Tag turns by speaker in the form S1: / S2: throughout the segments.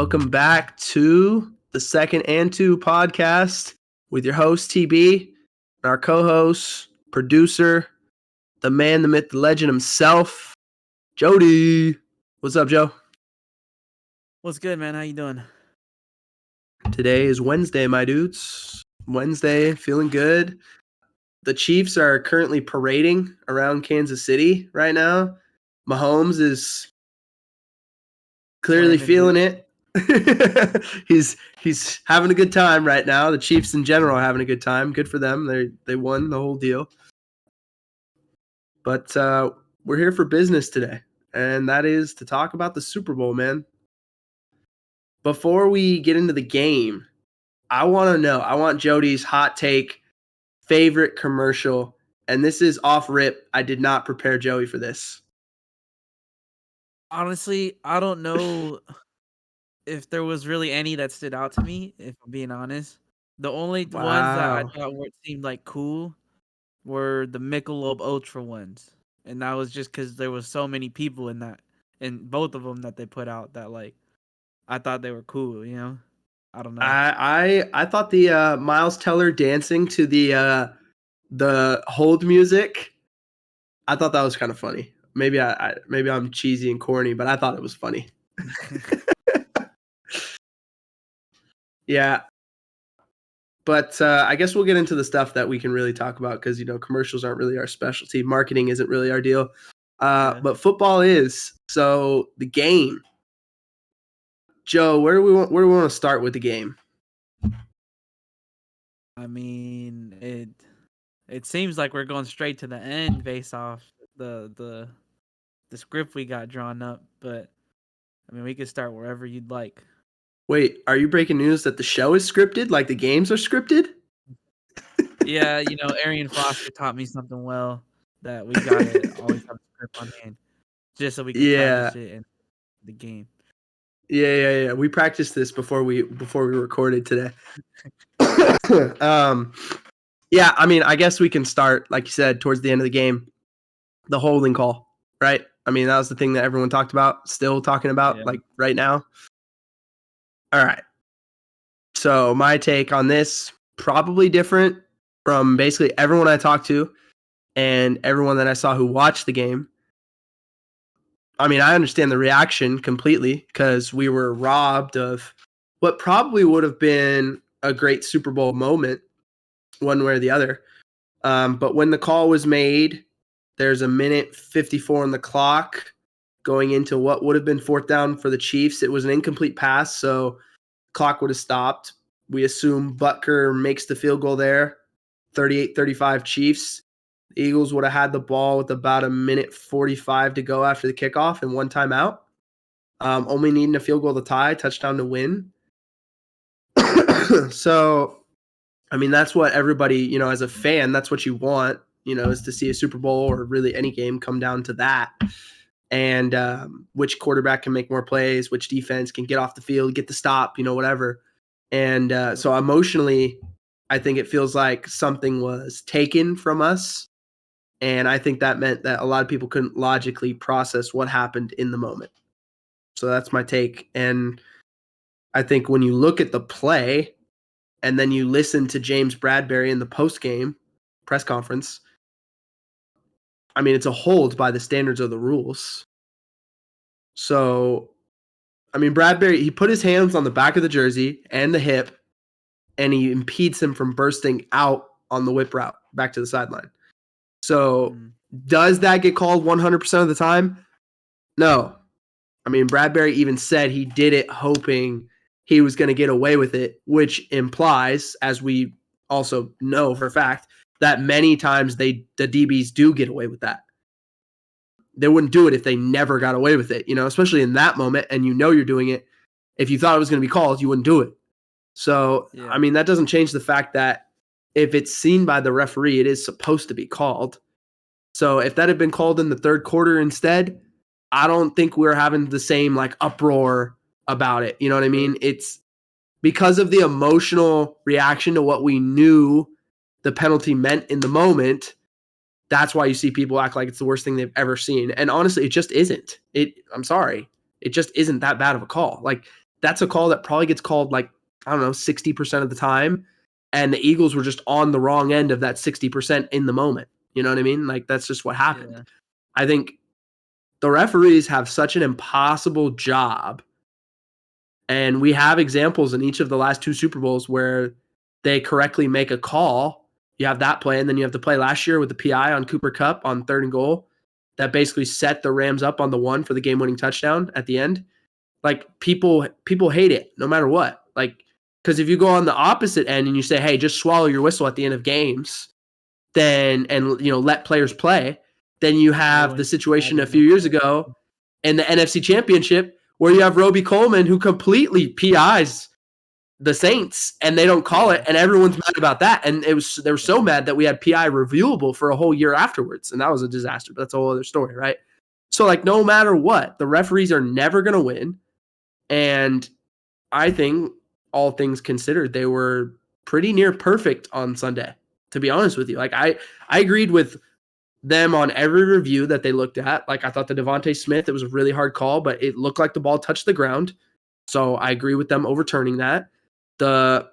S1: Welcome back to the Second and Two podcast with your host, TB, and our co-host, producer, the man, the myth, the legend himself, Jody. What's up, Joe?
S2: What's good, man? How you doing?
S1: Today is Wednesday, my dudes. Wednesday, feeling good. The Chiefs are currently parading around Kansas City right now. Mahomes is clearly feeling it. He's having a good time right now. The Chiefs in general are having a good time. Good for them. They won the whole deal. But we're here for business today, and that is to talk about the Super Bowl, man. Before we get into the game, I want Jody's hot take, favorite commercial, and this is off rip. I did not prepare Joey for this.
S2: Honestly, I don't know if there was really any that stood out to me, if I'm being honest. The only ones that I thought seemed like cool were the Michelob Ultra ones. And that was just because there was so many people in that, in both of them that they put out that, like, I thought they were cool, you know? I don't know.
S1: I thought the Miles Teller dancing to the hold music, I thought that was kind of funny. Maybe I'm cheesy and corny, but I thought it was funny. Yeah. But I guess we'll get into the stuff that we can really talk about because, commercials aren't really our specialty. Marketing isn't really our deal. But football is. So the game. Joe, where do we want to start with the game?
S2: I mean, it seems like we're going straight to the end based off the script we got drawn up, but I mean, we could start wherever you'd like.
S1: Wait, are you breaking news that the show is scripted? Like the games are scripted?
S2: Yeah, Arian Foster taught me something well, that we gotta always have a script on hand, just so we can practice it in the game.
S1: Yeah. We practiced this before we recorded today. Yeah, I mean, I guess we can start, like you said, towards the end of the game, the holding call, right? I mean, that was the thing that everyone talked about, still talking about, like right now. All right. So my take on this, probably different from basically everyone I talked to and everyone that I saw who watched the game. I mean, I understand the reaction completely because we were robbed of what probably would have been a great Super Bowl moment one way or the other. But when the call was made, there's a minute 54 on the clock going into what would have been fourth down for the Chiefs. It was an incomplete pass, so clock would have stopped. We assume Butker makes the field goal there, 38-35 Chiefs. The Eagles would have had the ball with about a minute 45 to go after the kickoff and one timeout. Only needing a field goal to tie, touchdown to win. So, I mean, that's what everybody, as a fan, that's what you want, is to see a Super Bowl or really any game come down to that. And which quarterback can make more plays, which defense can get off the field, get the stop, whatever. And so emotionally, I think it feels like something was taken from us. And I think that meant that a lot of people couldn't logically process what happened in the moment. So that's my take. And I think when you look at the play and then you listen to James Bradberry in the post-game press conference, I mean, it's a hold by the standards of the rules. So, I mean, Bradberry, he put his hands on the back of the jersey and the hip, and he impedes him from bursting out on the whip route back to the sideline. So, does that get called 100% of the time? No. I mean, Bradberry even said he did it hoping he was going to get away with it, which implies, as we also know for a fact, that many times the DBs do get away with that. They wouldn't do it if they never got away with it, especially in that moment, and you're doing it. If you thought it was going to be called, you wouldn't do it. So, I mean, that doesn't change the fact that if it's seen by the referee, it is supposed to be called. So if that had been called in the third quarter instead, I don't think we're having the same uproar about it. You know what I mean? It's because of the emotional reaction to what we knew the penalty meant in the moment. That's why you see people act like it's the worst thing they've ever seen. And honestly, it just isn't. I'm sorry. It just isn't that bad of a call. that's a call that probably gets called like, I don't know, 60% of the time. And the Eagles were just on the wrong end of that 60% in the moment. You know what I mean? Like, that's just what happened.
S2: Yeah.
S1: I think the referees have such an impossible job. And we have examples in each of the last 2 Super Bowls where they correctly make a call. You have that play, and then you have the play last year with the PI on Cooper Kupp on 3rd and goal that basically set the Rams up on the 1 for the game-winning touchdown at the end. Like, people hate it no matter what. Like, because if you go on the opposite end and you say, hey, just swallow your whistle at the end of games, then, and, you know, let players play, then you have the situation a few years ago in the NFC Championship where you have Roby Coleman who completely PIs the Saints and they don't call it, and everyone's mad about that. And they were so mad that we had PI reviewable for a whole year afterwards, and that was a disaster. But that's a whole other story, right? So, like, no matter what, the referees are never going to win. And I think, all things considered, they were pretty near perfect on Sunday, to be honest with you. Like, I agreed with them on every review that they looked at. Like, I thought the Devontae Smith, it was a really hard call, but it looked like the ball touched the ground. So I agree with them overturning that. The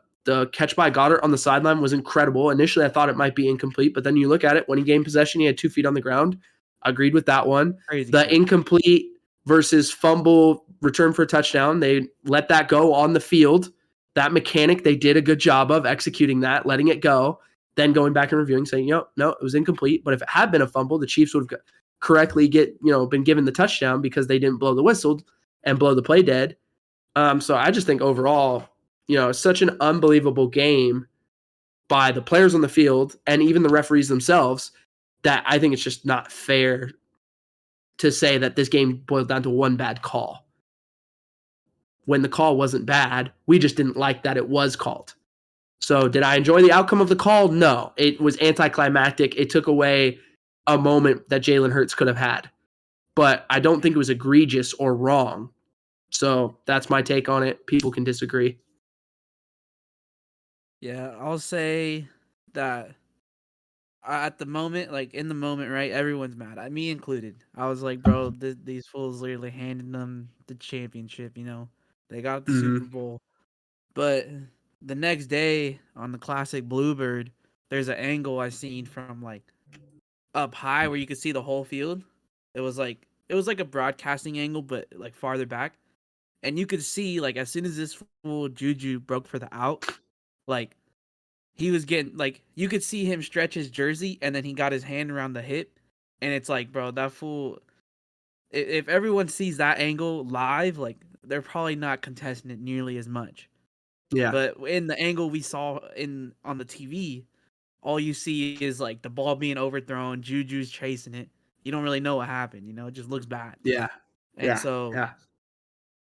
S1: catch by Goddard on the sideline was incredible. Initially, I thought it might be incomplete, but then you look at it, when he gained possession, he had 2 feet on the ground. Agreed with that one.
S2: Crazy.
S1: The incomplete versus fumble return for a touchdown, they let that go on the field. That mechanic, they did a good job of executing that, letting it go, then going back and reviewing, saying, no, it was incomplete. But if it had been a fumble, the Chiefs would have correctly been given the touchdown because they didn't blow the whistle and blow the play dead. So I just think overall, such an unbelievable game by the players on the field and even the referees themselves that I think it's just not fair to say that this game boiled down to one bad call. When the call wasn't bad, we just didn't like that it was called. So did I enjoy the outcome of the call? No. It was anticlimactic. It took away a moment that Jalen Hurts could have had. But I don't think it was egregious or wrong. So that's my take on it. People can disagree.
S2: Yeah, I'll say that at the moment, like in the moment, right, everyone's mad, me included. I was like, bro, these fools literally handed them the championship, They got the Super Bowl. But the next day on the classic Bluebird, there's an angle I seen from like up high where you could see the whole field. It was like a broadcasting angle, but like farther back. And you could see, like, as soon as this fool Juju broke for the out, like, he was getting, like, you could see him stretch his jersey, and then he got his hand around the hip. And it's like, bro, that fool, if everyone sees that angle live, like, they're probably not contesting it nearly as much.
S1: Yeah.
S2: But in the angle we saw on the TV, all you see is, like, the ball being overthrown, Juju's chasing it. You don't really know what happened, it just looks bad.
S1: Yeah.
S2: And so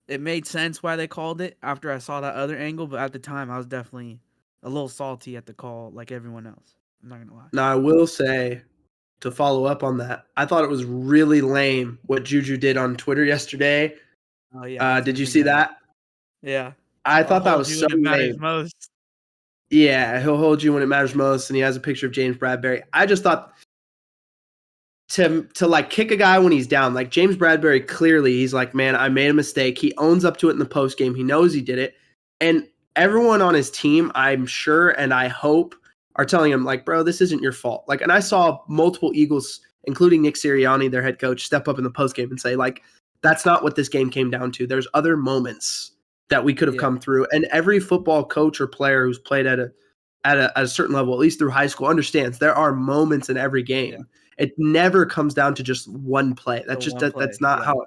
S2: it made sense why they called it after I saw that other angle, but at the time I was definitely a little salty at the call like everyone else. I'm not gonna lie.
S1: Now I will say, to follow up on that, I thought it was really lame what Juju did on Twitter yesterday.
S2: Oh yeah.
S1: Did you see that?
S2: Yeah.
S1: I thought that was so lame.
S2: Most.
S1: Yeah, he'll hold you when it matters most, and he has a picture of James Bradberry. I just thought to like kick a guy when he's down, like James Bradberry, clearly he's like, man, I made a mistake. He owns up to it in the post game. He knows he did it, and everyone on his team, I'm sure, and I hope, are telling him like, bro, this isn't your fault. Like, and I saw multiple Eagles, including Nick Sirianni, their head coach, step up in the post game and say like, that's not what this game came down to. There's other moments that we could have come through, and every football coach or player who's played at a certain level, at least through high school, understands there are moments in every game. Yeah. It never comes down to just one play. That's that's not how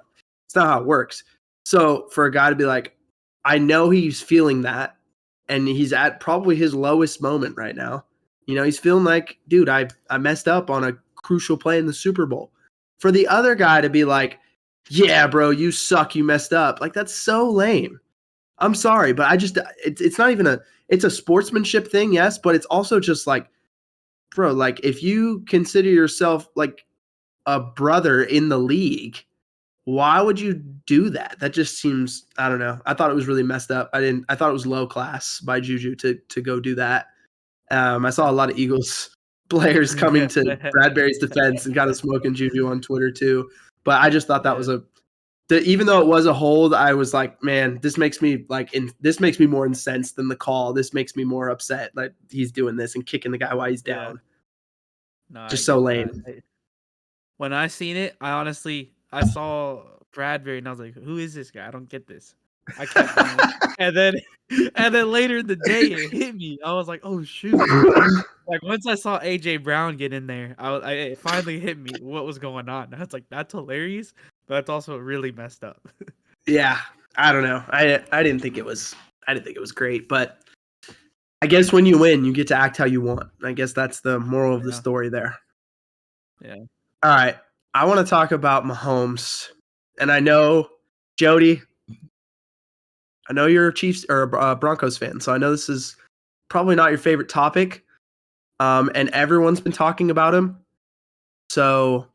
S1: it works. So for a guy to be like, I know he's feeling that, and he's at probably his lowest moment right now. He's feeling like, dude, I messed up on a crucial play in the Super Bowl. For the other guy to be like, yeah, bro, you suck, you messed up. Like, that's so lame. I'm sorry, but it's not even it's a sportsmanship thing, yes, but it's also just like, bro, like if you consider yourself like a brother in the league, why would you do that? That just seems, I don't know. I thought it was really messed up. I thought it was low class by Juju to go do that. I saw a lot of Eagles players coming to Bradberry's defense and kind of smoking Juju on Twitter too. But I just thought that was a even though it was a hold, I was like, man, this makes me more incensed than the call. This makes me more upset that he's doing this and kicking the guy while he's down.
S2: No,
S1: just so lame.
S2: When I seen it, I saw Bradbury and I was like, who is this guy? I don't get this. I kept going. and then later in the day it hit me. I was like, oh shoot. Like once I saw AJ Brown get in there, it finally hit me what was going on. I was like, that's hilarious, but that's also really messed up.
S1: Yeah, I don't know. I didn't think it was great, but I guess when you win, you get to act how you want. I guess that's the moral of the story there.
S2: Yeah.
S1: All right. I want to talk about Mahomes. And I know, Jody, I know you're a Chiefs or a Broncos fan, so I know this is probably not your favorite topic. And everyone's been talking about him. So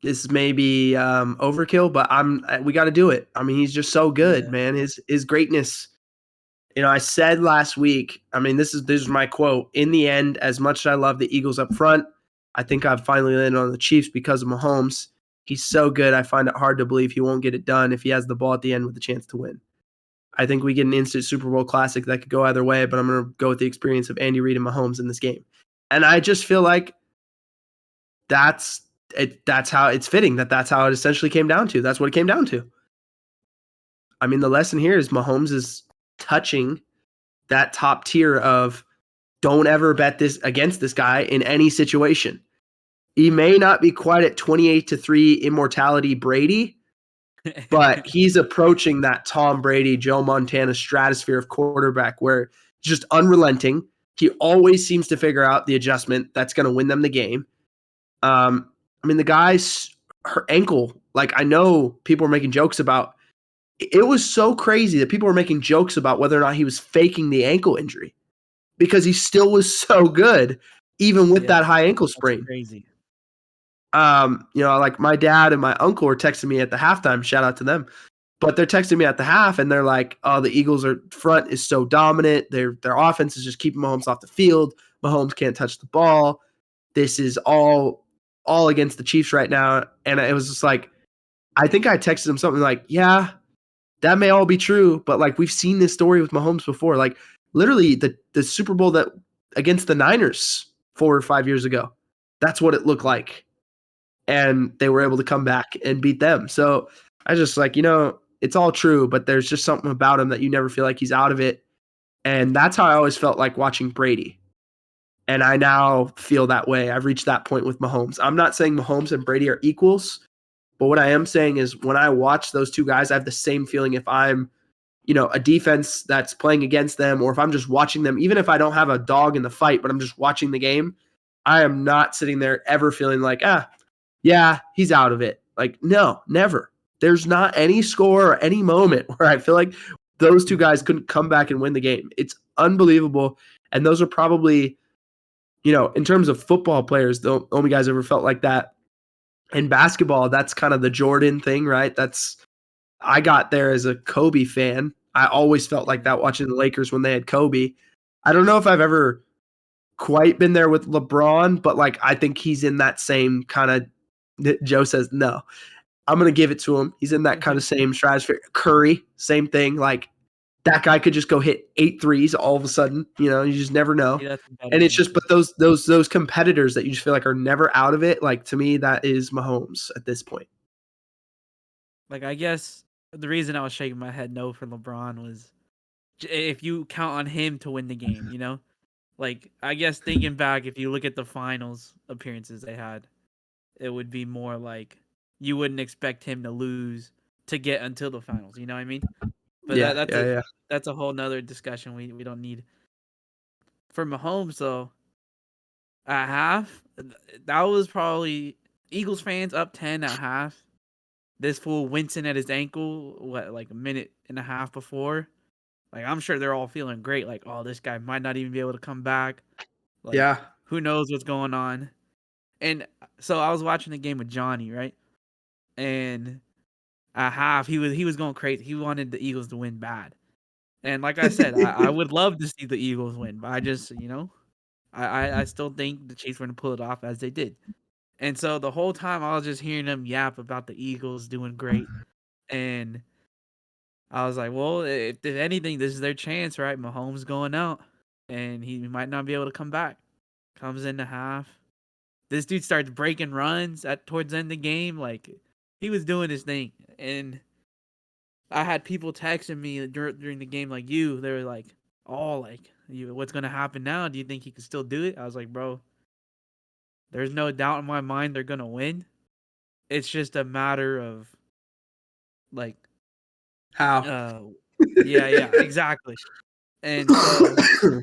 S1: this may be overkill, but we got to do it. I mean, he's just so good, man. His greatness. You know, I said last week, I mean, this is my quote. In the end, as much as I love the Eagles up front, I think I've finally landed on the Chiefs because of Mahomes. He's so good, I find it hard to believe he won't get it done if he has the ball at the end with a chance to win. I think we get an instant Super Bowl classic that could go either way, but I'm going to go with the experience of Andy Reid and Mahomes in this game. And I just feel like that's how it's fitting, that's how it essentially came down to. That's what it came down to. I mean, the lesson here is Mahomes is touching that top tier of don't ever bet this against this guy in any situation. He may not be quite at 28-3 immortality Brady, but he's approaching that Tom Brady, Joe Montana stratosphere of quarterback where just unrelenting. He always seems to figure out the adjustment that's going to win them the game. I mean, the guy's her ankle, like I know people are making jokes about. It was so crazy that people were making jokes about whether or not he was faking the ankle injury because he still was so good, even with that high ankle sprain.
S2: That's crazy.
S1: You know, like my dad and my uncle were texting me at the halftime. Shout out to them. But they're texting me at the half and they're like, oh, the Eagles front is so dominant. Their offense is just keeping Mahomes off the field. Mahomes can't touch the ball. This is all against the Chiefs right now. And it was just like, I think I texted him something like, yeah, that may all be true, but like we've seen this story with Mahomes before. Like literally the Super Bowl that against the Niners 4 or 5 years ago, that's what it looked like. And they were able to come back and beat them. So I just like, you know, it's all true, but there's just something about him that you never feel like he's out of it. And that's how I always felt like watching Brady. And I now feel that way. I've reached that point with Mahomes. I'm not saying Mahomes and Brady are equals, but what I am saying is when I watch those two guys, I have the same feeling if I'm, you know, a defense that's playing against them, or if I'm just watching them, even if I don't have a dog in the fight, but I'm just watching the game, I am not sitting there ever feeling like, yeah, he's out of it. Like, no, never. There's not any score or any moment where I feel like those two guys couldn't come back and win the game. It's unbelievable. And those are probably, you know, in terms of football players, the only guys ever felt like that. In basketball, that's kind of the Jordan thing, right? I got there as a Kobe fan. I always felt like that watching the Lakers when they had Kobe. I don't know if I've ever quite been there with LeBron, but like I think he's in that same kind of. Joe says no. I'm gonna give it to him. He's in that kind of same stratosphere. Curry, same thing. Like that guy could just go hit 8 threes all of a sudden. You know, you just never know. And it's just, but those competitors that you just feel like are never out of it. Like to me, that is Mahomes at this point.
S2: Like I guess the reason I was shaking my head no for LeBron was if you count on him to win the game, you know? Like I guess thinking back, if you look at the finals appearances they had, it would be more like you wouldn't expect him to lose to get until the finals. You know what I mean? But that's a whole nother discussion we don't need. For Mahomes though, at half, that was probably Eagles fans up 10 at half. This fool wincing at his ankle, like a minute and a half before. Like I'm sure they're all feeling great. Like, oh, this guy might not even be able to come back. Like, who knows what's going on? And so I was watching the game with Johnny, right? And at half, he was going crazy. He wanted the Eagles to win bad. And like I said, I would love to see the Eagles win, but I just, you know, I still think the Chiefs were going to pull it off as they did. And so the whole time I was just hearing them yap about the Eagles doing great. And I was like, well, if anything, this is their chance, right? Mahomes going out, and he might not be able to come back. Comes in the half. This dude starts breaking runs towards the end of the game. Like, he was doing his thing. And I had people texting me during the game like you. They were like, oh, like, what's going to happen now? Do you think he can still do it? I was like, bro, there's no doubt in my mind they're going to win. It's just a matter of, like,
S1: how.
S2: Yeah, exactly. And so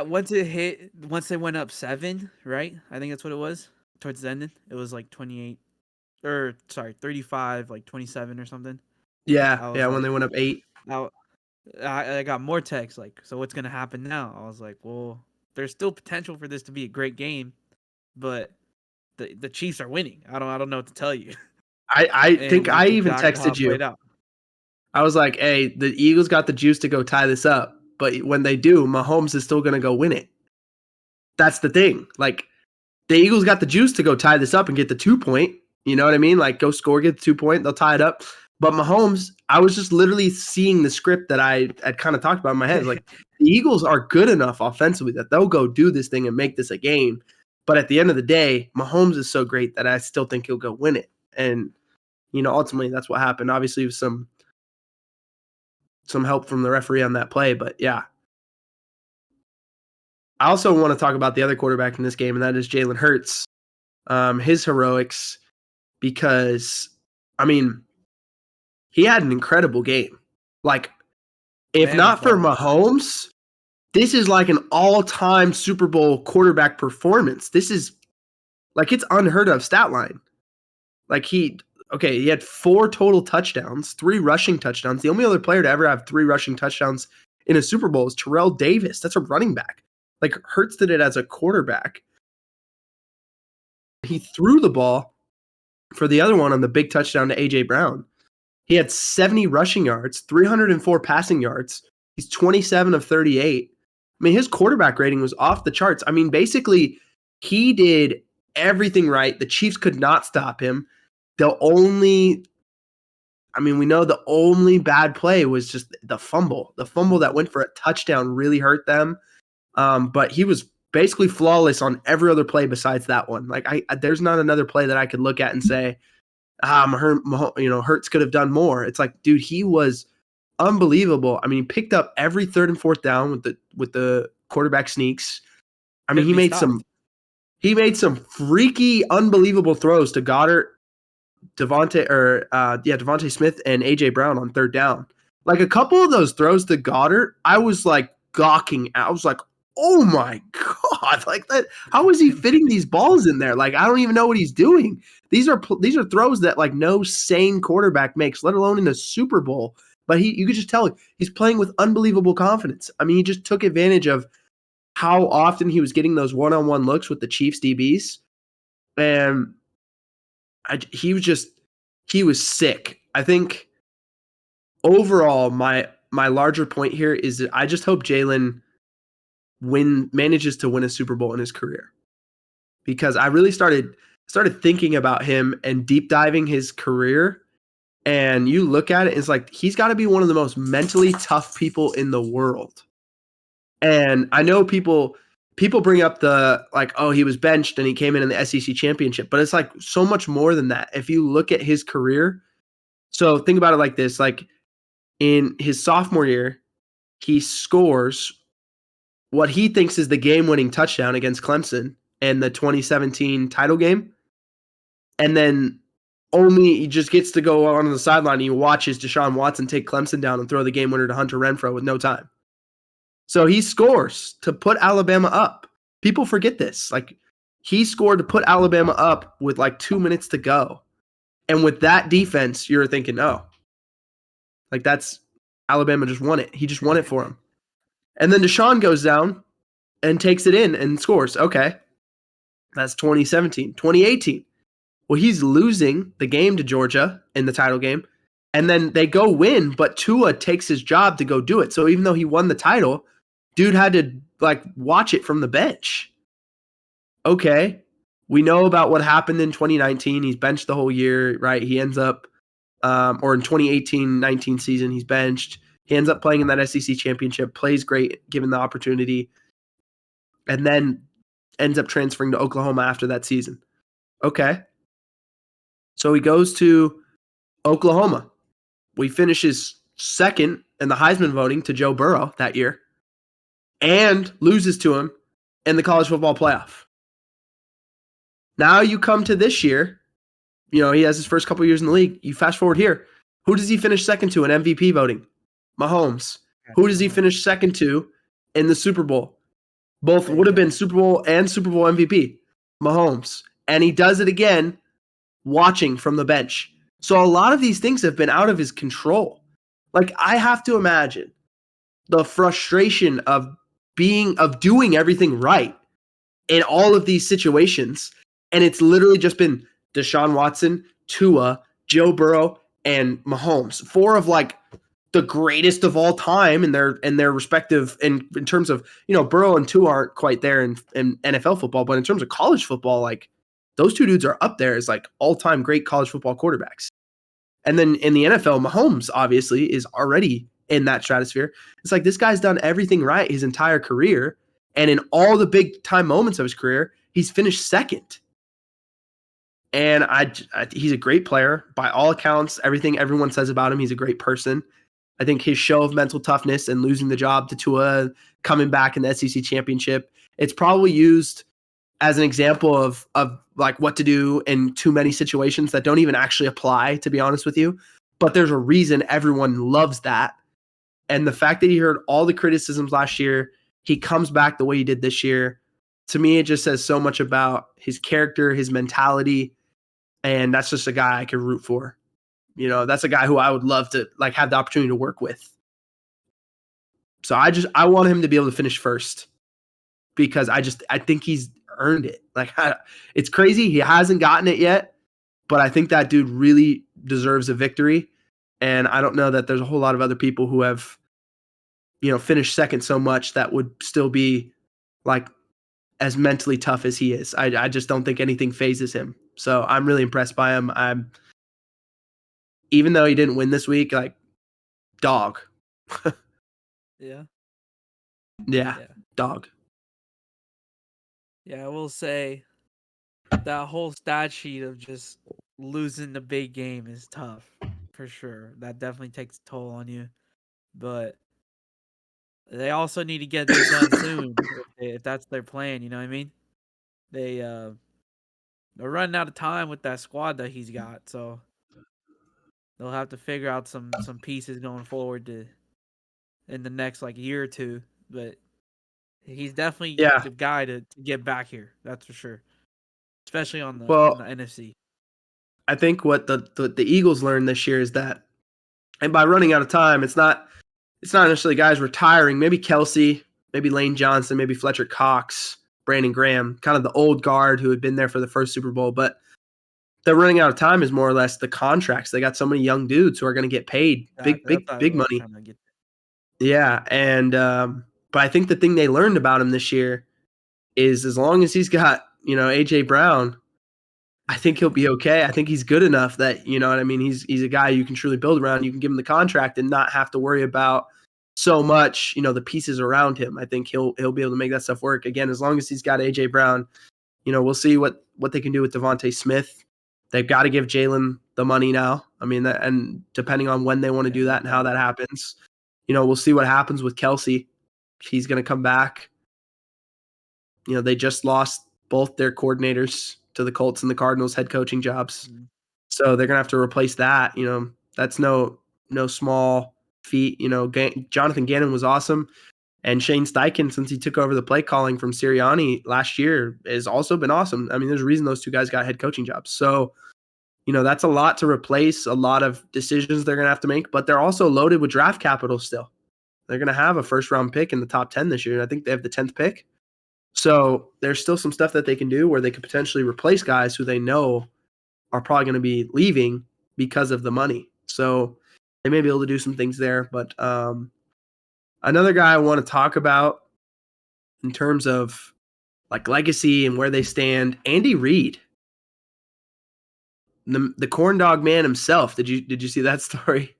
S2: once they went up 7, right? I think that's what it was. Towards the end, it was like 35, like 27 or something.
S1: Yeah,
S2: Like,
S1: when they went up 8.
S2: I got more texts like, so what's gonna happen now? I was like, well, there's still potential for this to be a great game, but the Chiefs are winning. I don't know what to tell you.
S1: I think I even
S2: exactly
S1: texted you. I was like, hey, the Eagles got the juice to go tie this up, but when they do, Mahomes is still gonna go win it. That's the thing. Like, the Eagles got the juice to go tie this up and get the 2-point. You know what I mean? Like, go score, get the 2-point, they'll tie it up. But Mahomes, I was just literally seeing the script that I had kind of talked about in my head. Like, the Eagles are good enough offensively that they'll go do this thing and make this a game. But at the end of the day, Mahomes is so great that I still think he'll go win it. And, ultimately that's what happened. Obviously, with some help from the referee on that play. But yeah. I also want to talk about the other quarterback in this game, and that is Jalen Hurts. His heroics, because, I mean, he had an incredible game. Like, if not for Mahomes, this is like an all-time Super Bowl quarterback performance. This is, like, it's unheard of stat line. Like, he had 4 total touchdowns, 3 rushing touchdowns. The only other player to ever have 3 rushing touchdowns in a Super Bowl is Terrell Davis. That's a running back. Like, Hurts did it as a quarterback. He threw the ball for the other one on the big touchdown to A.J. Brown. He had 70 rushing yards, 304 passing yards. He's 27 of 38. I mean, his quarterback rating was off the charts. I mean, basically, he did everything right. The Chiefs could not stop him. We know the only bad play was just the fumble. The fumble that went for a touchdown really hurt them. But he was basically flawless on every other play besides that one. Like, there's not another play that I could look at and say, Hurts could have done more. It's like, dude, he was unbelievable. I mean, he picked up every 3rd and 4th down with the quarterback sneaks. I mean, he made some freaky, unbelievable throws to Goddard, Devontae Smith and AJ Brown on 3rd down. Like, a couple of those throws to Goddard, I was like gawking out. I was like, oh my God, like that. How is he fitting these balls in there? Like, I don't even know what he's doing. These are throws that like no sane quarterback makes, let alone in a Super Bowl. But you could just tell he's playing with unbelievable confidence. I mean, he just took advantage of how often he was getting those one-on-one looks with the Chiefs DBs. And he was sick. I think overall, my larger point here is that I just hope Jalen manages to win a Super Bowl in his career, because I really started thinking about him and deep diving his career, and you look at it, it's like he's got to be one of the most mentally tough people in the world. And I know people bring up the like, oh, he was benched and he came in the SEC championship, but it's like so much more than that. If you look at his career, so think about it like this: like in his sophomore year, he scores what he thinks is the game-winning touchdown against Clemson in the 2017 title game. And then he just gets to go on the sideline and he watches Deshaun Watson take Clemson down and throw the game winner to Hunter Renfrow with no time. So he scores to put Alabama up. People forget this. Like, he scored to put Alabama up with like 2 minutes to go. And with that defense, you're thinking, oh, like that's Alabama just won it. He just won it for him. And then Deshaun goes down and takes it in and scores. Okay. That's 2017. 2018. Well, he's losing the game to Georgia in the title game. And then they go win, but Tua takes his job to go do it. So even though he won the title, dude had to like watch it from the bench. Okay. We know about what happened in 2019. He's benched the whole year, right? He ends up or in 2018-19 season, he's benched. He ends up playing in that SEC championship, plays great given the opportunity, and then ends up transferring to Oklahoma after that season. Okay. So he goes to Oklahoma. He finishes second in the Heisman voting to Joe Burrow that year and loses to him in the college football playoff. Now you come to this year, he has his first couple years in the league. You fast forward here. Who does he finish second to in MVP voting? Mahomes. Who does he finish second to in the Super Bowl? Both would have been Super Bowl and Super Bowl MVP. Mahomes. And he does it again watching from the bench. So a lot of these things have been out of his control. Like, I have to imagine the frustration of doing everything right in all of these situations. And it's literally just been Deshaun Watson, Tua, Joe Burrow, and Mahomes. 4 of like the greatest of all time in their respective in terms of, Burrow and Tua aren't quite there in NFL football, but in terms of college football, like those 2 dudes are up there as like all-time great college football quarterbacks. And then in the NFL, Mahomes obviously is already in that stratosphere. It's like this guy's done everything right his entire career. And in all the big time moments of his career, he's finished second. And he's a great player. By all accounts, everything everyone says about him, he's a great person. I think his show of mental toughness and losing the job to Tua, coming back in the SEC championship, it's probably used as an example of like what to do in too many situations that don't even actually apply, to be honest with you. But there's a reason everyone loves that. And the fact that he heard all the criticisms last year, he comes back the way he did this year. To me, it just says so much about his character, his mentality, and that's just a guy I could root for. That's a guy who I would love to like have the opportunity to work with. So I want him to be able to finish first because I think he's earned it. Like, it's crazy he hasn't gotten it yet, but I think that dude really deserves a victory. And I don't know that there's a whole lot of other people who have, finished second so much that would still be like as mentally tough as he is. I just don't think anything phases him. So I'm really impressed by him. Even though he didn't win this week, like, dog.
S2: Yeah.
S1: Yeah, dog.
S2: Yeah, I will say that whole stat sheet of just losing the big game is tough, for sure. That definitely takes a toll on you. But they also need to get this done soon if that's their plan, you know what I mean? They're running out of time with that squad that he's got, so they'll have to figure out some pieces going forward in the next like year or two. But he's definitely the guy to get back here. That's for sure. Especially in the NFC.
S1: I think what the Eagles learned this year is that, and by running out of time, it's not necessarily guys retiring. Maybe Kelsey, maybe Lane Johnson, maybe Fletcher Cox, Brandon Graham, kind of the old guard who had been there for the first Super Bowl. But the running out of time is more or less the contracts. They got so many young dudes who are going to get paid big money. Yeah, and but I think the thing they learned about him this year is as long as he's got AJ Brown, I think he'll be okay. I think he's good enough that what I mean. He's a guy you can truly build around. You can give him the contract and not have to worry about so much the pieces around him. I think he'll be able to make that stuff work again as long as he's got AJ Brown. We'll see what they can do with Devontae Smith. They've got to give Jalen the money now. I mean, and depending on when they want to do that and how that happens, we'll see what happens with Kelsey. He's going to come back. They just lost both their coordinators to the Colts and the Cardinals head coaching jobs. Mm-hmm. So they're going to have to replace that. That's no small feat. Jonathan Gannon was awesome. And Shane Steichen, since he took over the play calling from Sirianni last year, has also been awesome. I mean, there's a reason those 2 guys got head coaching jobs. So, that's a lot to replace, a lot of decisions they're going to have to make, but they're also loaded with draft capital still. They're going to have a first-round pick in the top 10 this year, and I think they have the 10th pick. So there's still some stuff that they can do where they could potentially replace guys who they know are probably going to be leaving because of the money. So they may be able to do some things there, but another guy I want to talk about in terms of like legacy and where they stand, Andy Reid. the corn dog man himself. Did you see that story?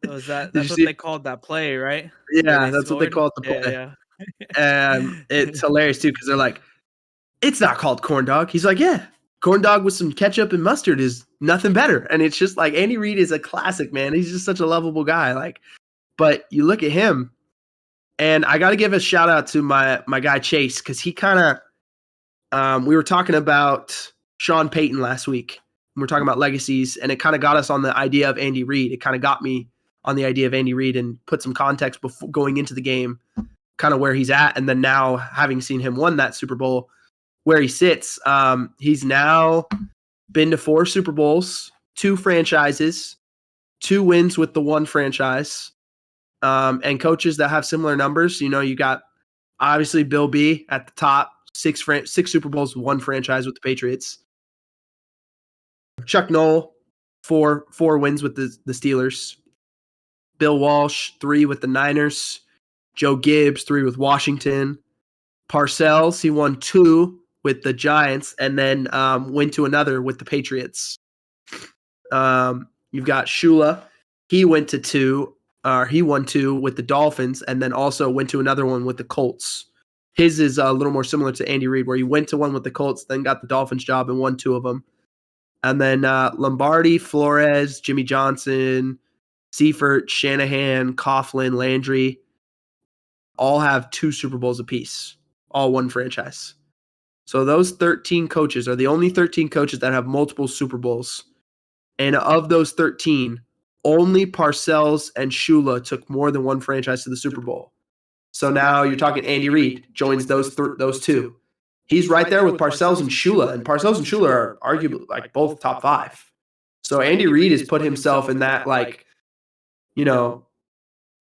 S2: Was that's what they called that play, right?
S1: Yeah, that's what they called the play.
S2: Yeah.
S1: It's hilarious too because they're like, it's not called corn dog. He's like, yeah, corn dog with some ketchup and mustard is nothing better. And it's just like Andy Reid is a classic, man. He's just such a lovable guy. Like, but you look at him, and I got to give a shout out to my guy Chase because he kind of, we were talking about Sean Payton last week. We were talking about legacies, and it kind of got us on the idea of Andy Reid. It kind of got me on the idea of Andy Reid and put some context before going into the game, kind of where he's at, and then now having seen him won that Super Bowl, where he sits. He's now been to 4 Super Bowls, 2 franchises, 2 wins with the 1 franchise, and coaches that have similar numbers. You know, you got obviously Bill B at the top, 6 Super Bowls, 1 franchise with the Patriots. Chuck Noll, 4 wins with the Steelers. Bill Walsh, 3 with the Niners. Joe Gibbs, 3 with Washington. Parcells, he won 2 with the Giants, and then went to another with the Patriots. You've got Shula. He won 2 with the Dolphins, and then also went to another one with the Colts. His is a little more similar to Andy Reid, where he went to one with the Colts, then got the Dolphins job and won 2 of them. And then Lombardi, Flores, Jimmy Johnson, Seifert, Shanahan, Coughlin, Landry, all have 2 Super Bowls apiece, all 1 franchise. So those 13 coaches are the only 13 coaches that have multiple Super Bowls. And of those 13, only Parcells and Shula took more than 1 franchise to the Super Bowl. So now you're talking Andy Reid joins those 2. He's right there with Parcells and Shula, and Parcells and Shula are arguably like both top 5. So Andy Reid has put himself in that, like, you know,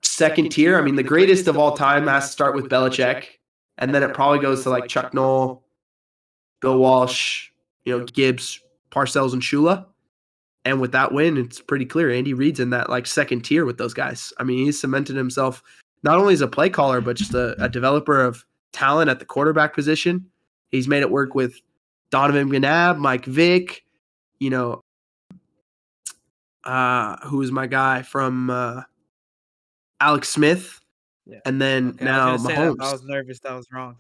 S1: second tier. I mean, the greatest of all time has to start with Belichick, and then it probably goes to like Chuck Noll, Bill Walsh, you know, Gibbs, Parcells, and Shula. And with that win, it's pretty clear Andy Reid's in that like second tier with those guys. I mean, he's cemented himself not only as a play caller, but just a developer of talent at the quarterback position. He's made it work with Donovan McNabb, Mike Vick, you know, who's my guy from Alex Smith.
S2: Yeah.
S1: And then now Mahomes.
S2: I was nervous that was wrong.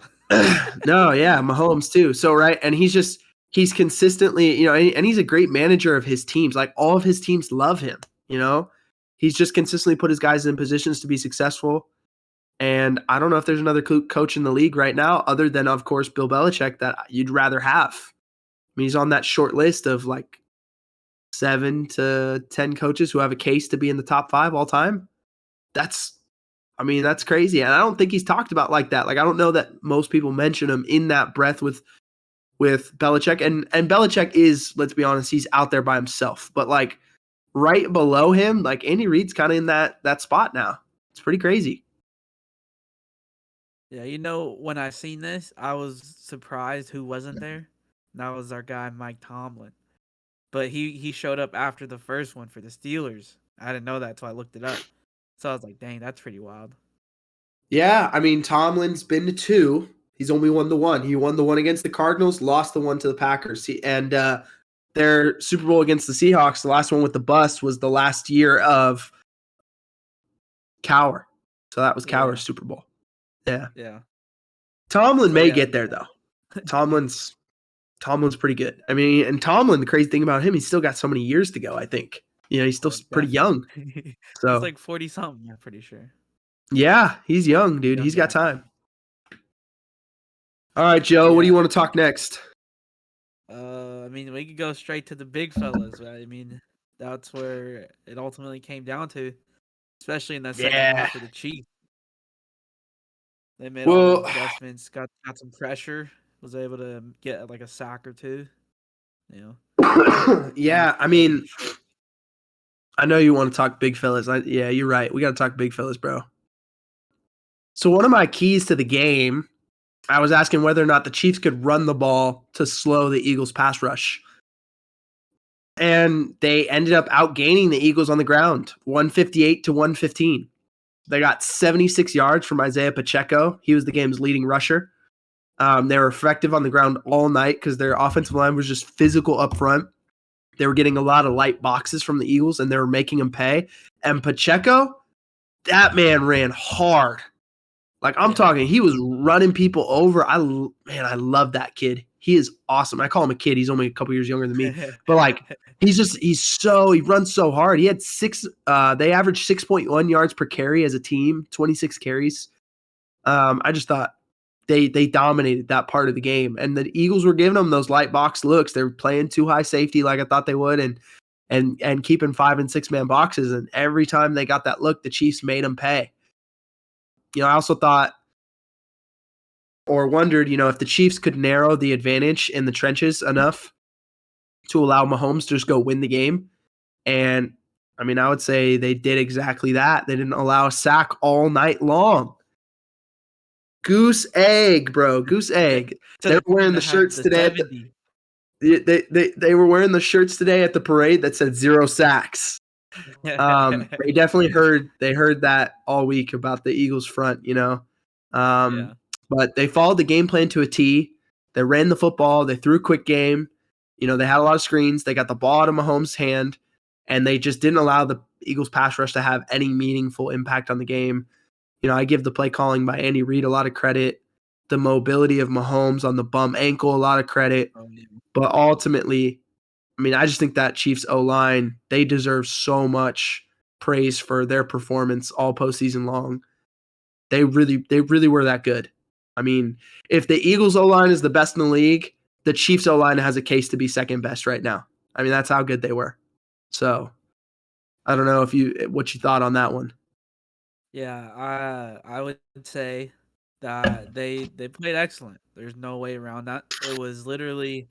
S1: No, yeah, Mahomes too. So, right. And he's consistently, you know, and he's a great manager of his teams. Like all of his teams love him, you know, he's just consistently put his guys in positions to be successful. And I don't know if there's another coach in the league right now, other than, of course, Bill Belichick, that you'd rather have. I mean, he's on that short list of like 7 to 10 coaches who have a case to be in the top 5 all time. That's crazy. And I don't think he's talked about like that. Like, I don't know that most people mention him in that breath with Belichick. And Belichick is, let's be honest, he's out there by himself. But like right below him, like Andy Reid's kind of in that spot now. It's pretty crazy.
S2: Yeah, you know, when I seen this, I was surprised who wasn't there. That was our guy Mike Tomlin. But he showed up after the first one for the Steelers. I didn't know that until I looked it up. So I was like, dang, that's pretty wild.
S1: Yeah, I mean, Tomlin's been to 2. He's only won the 1. He won the 1 against the Cardinals, lost the 1 to the Packers. And their Super Bowl against the Seahawks, the last one with the bust, was the last year of Cowher. So that was Cowher's Super Bowl. Yeah.
S2: Yeah.
S1: Tomlin may get there, though. Tomlin's pretty good. I mean, and Tomlin, the crazy thing about him, he's still got so many years to go, I think. You know, he's still pretty young. So
S2: he's like 40-something, I'm pretty sure.
S1: Yeah, he's young, dude. He's got time. All right, Joe, what do you want to talk next?
S2: I mean, we could go straight to the big fellas, right? I mean, that's where it ultimately came down to, especially in that second half for the Chiefs. They made all the adjustments, got some pressure, was able to get like a sack or 2. You
S1: know. Yeah, I mean, I know you want to talk big fellas. Yeah, you're right. We got to talk big fellas, bro. So one of my keys to the game, I was asking whether or not the Chiefs could run the ball to slow the Eagles' pass rush. And they ended up outgaining the Eagles on the ground, 158 to 115. They got 76 yards from Isaiah Pacheco. He was the game's leading rusher. They were effective on the ground all night because their offensive line was just physical up front. They were getting a lot of light boxes from the Eagles, and they were making them pay. And Pacheco, that man ran hard. Like I'm talking, he was running people over. I love that kid. He is awesome. I call him a kid. He's only a couple years younger than me, but like he runs so hard. He had they averaged 6.1 yards per carry as a team, 26 carries. I just thought they dominated that part of the game, and the Eagles were giving them those light box looks. They were playing too high safety like I thought they would, and keeping 5 and 6 man boxes. And every time they got that look, the Chiefs made them pay. I also thought or wondered, if the Chiefs could narrow the advantage in the trenches enough to allow Mahomes to just go win the game. And I would say they did exactly that. They didn't allow a sack all night long. Goose egg, bro. Goose egg. They were wearing the shirts today. They were wearing the shirts today at the parade that said 0 sacks. They definitely heard that all week about the Eagles front, But they followed the game plan to a T. They ran the football. They threw a quick game. They had a lot of screens. They got the ball out of Mahomes' hand, and they just didn't allow the Eagles pass rush to have any meaningful impact on the game. I give the play calling by Andy Reid a lot of credit. The mobility of Mahomes on the bum ankle, a lot of credit. But ultimately, I just think that Chiefs O-line, they deserve so much praise for their performance all postseason long. They really were that good. If the Eagles O-line is the best in the league, the Chiefs O-line has a case to be second best right now. That's how good they were. So, I don't know what you thought on that one.
S2: Yeah, I would say that they played excellent. There's no way around that. It was literally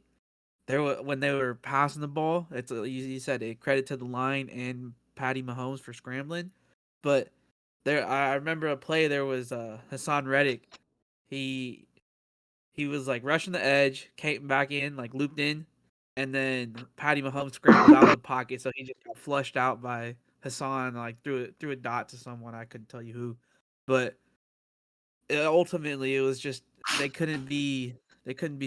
S2: when they were passing the ball. It's you said a credit to the line and Patty Mahomes for scrambling, but I remember a play. There was Hassan Reddick. He was like rushing the edge, came back in, like looped in, and then Patty Mahomes scrambled out of the pocket, so he just got flushed out by Hassan, like threw a dot to someone. I couldn't tell you who, but ultimately it was just they couldn't be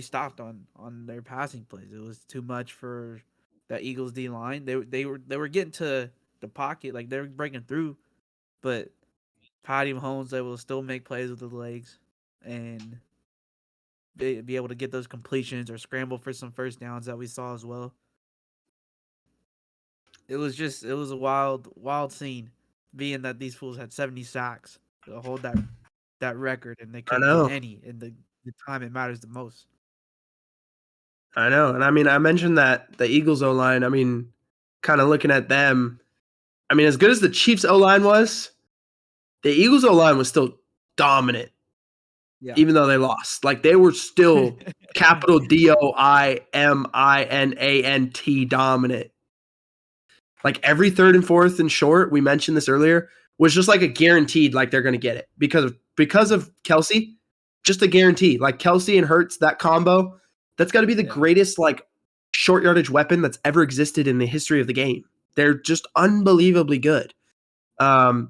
S2: stopped on their passing plays. It was too much for that Eagles D line. They were getting to the pocket, like they were breaking through, but Patty Mahomes able to still make plays with the legs and be able to get those completions or scramble for some first downs that we saw as well. It was a wild scene, being that these fools had 70 sacks to hold that record, and they couldn't get any in the time it matters the most.
S1: I know. And I mentioned that the Eagles O-line, kind of looking at them, as good as the Chiefs O-line was, the Eagles O-line was still dominant. Yeah. Even though they lost. Like they were still capital DOIMINANT dominant. Like every third and fourth and short, we mentioned this earlier, was just like a guaranteed, like they're gonna get it. Because of Kelce, just a guarantee. Like Kelce and Hurts, that combo, that's gotta be the greatest like short yardage weapon that's ever existed in the history of the game. They're just unbelievably good. And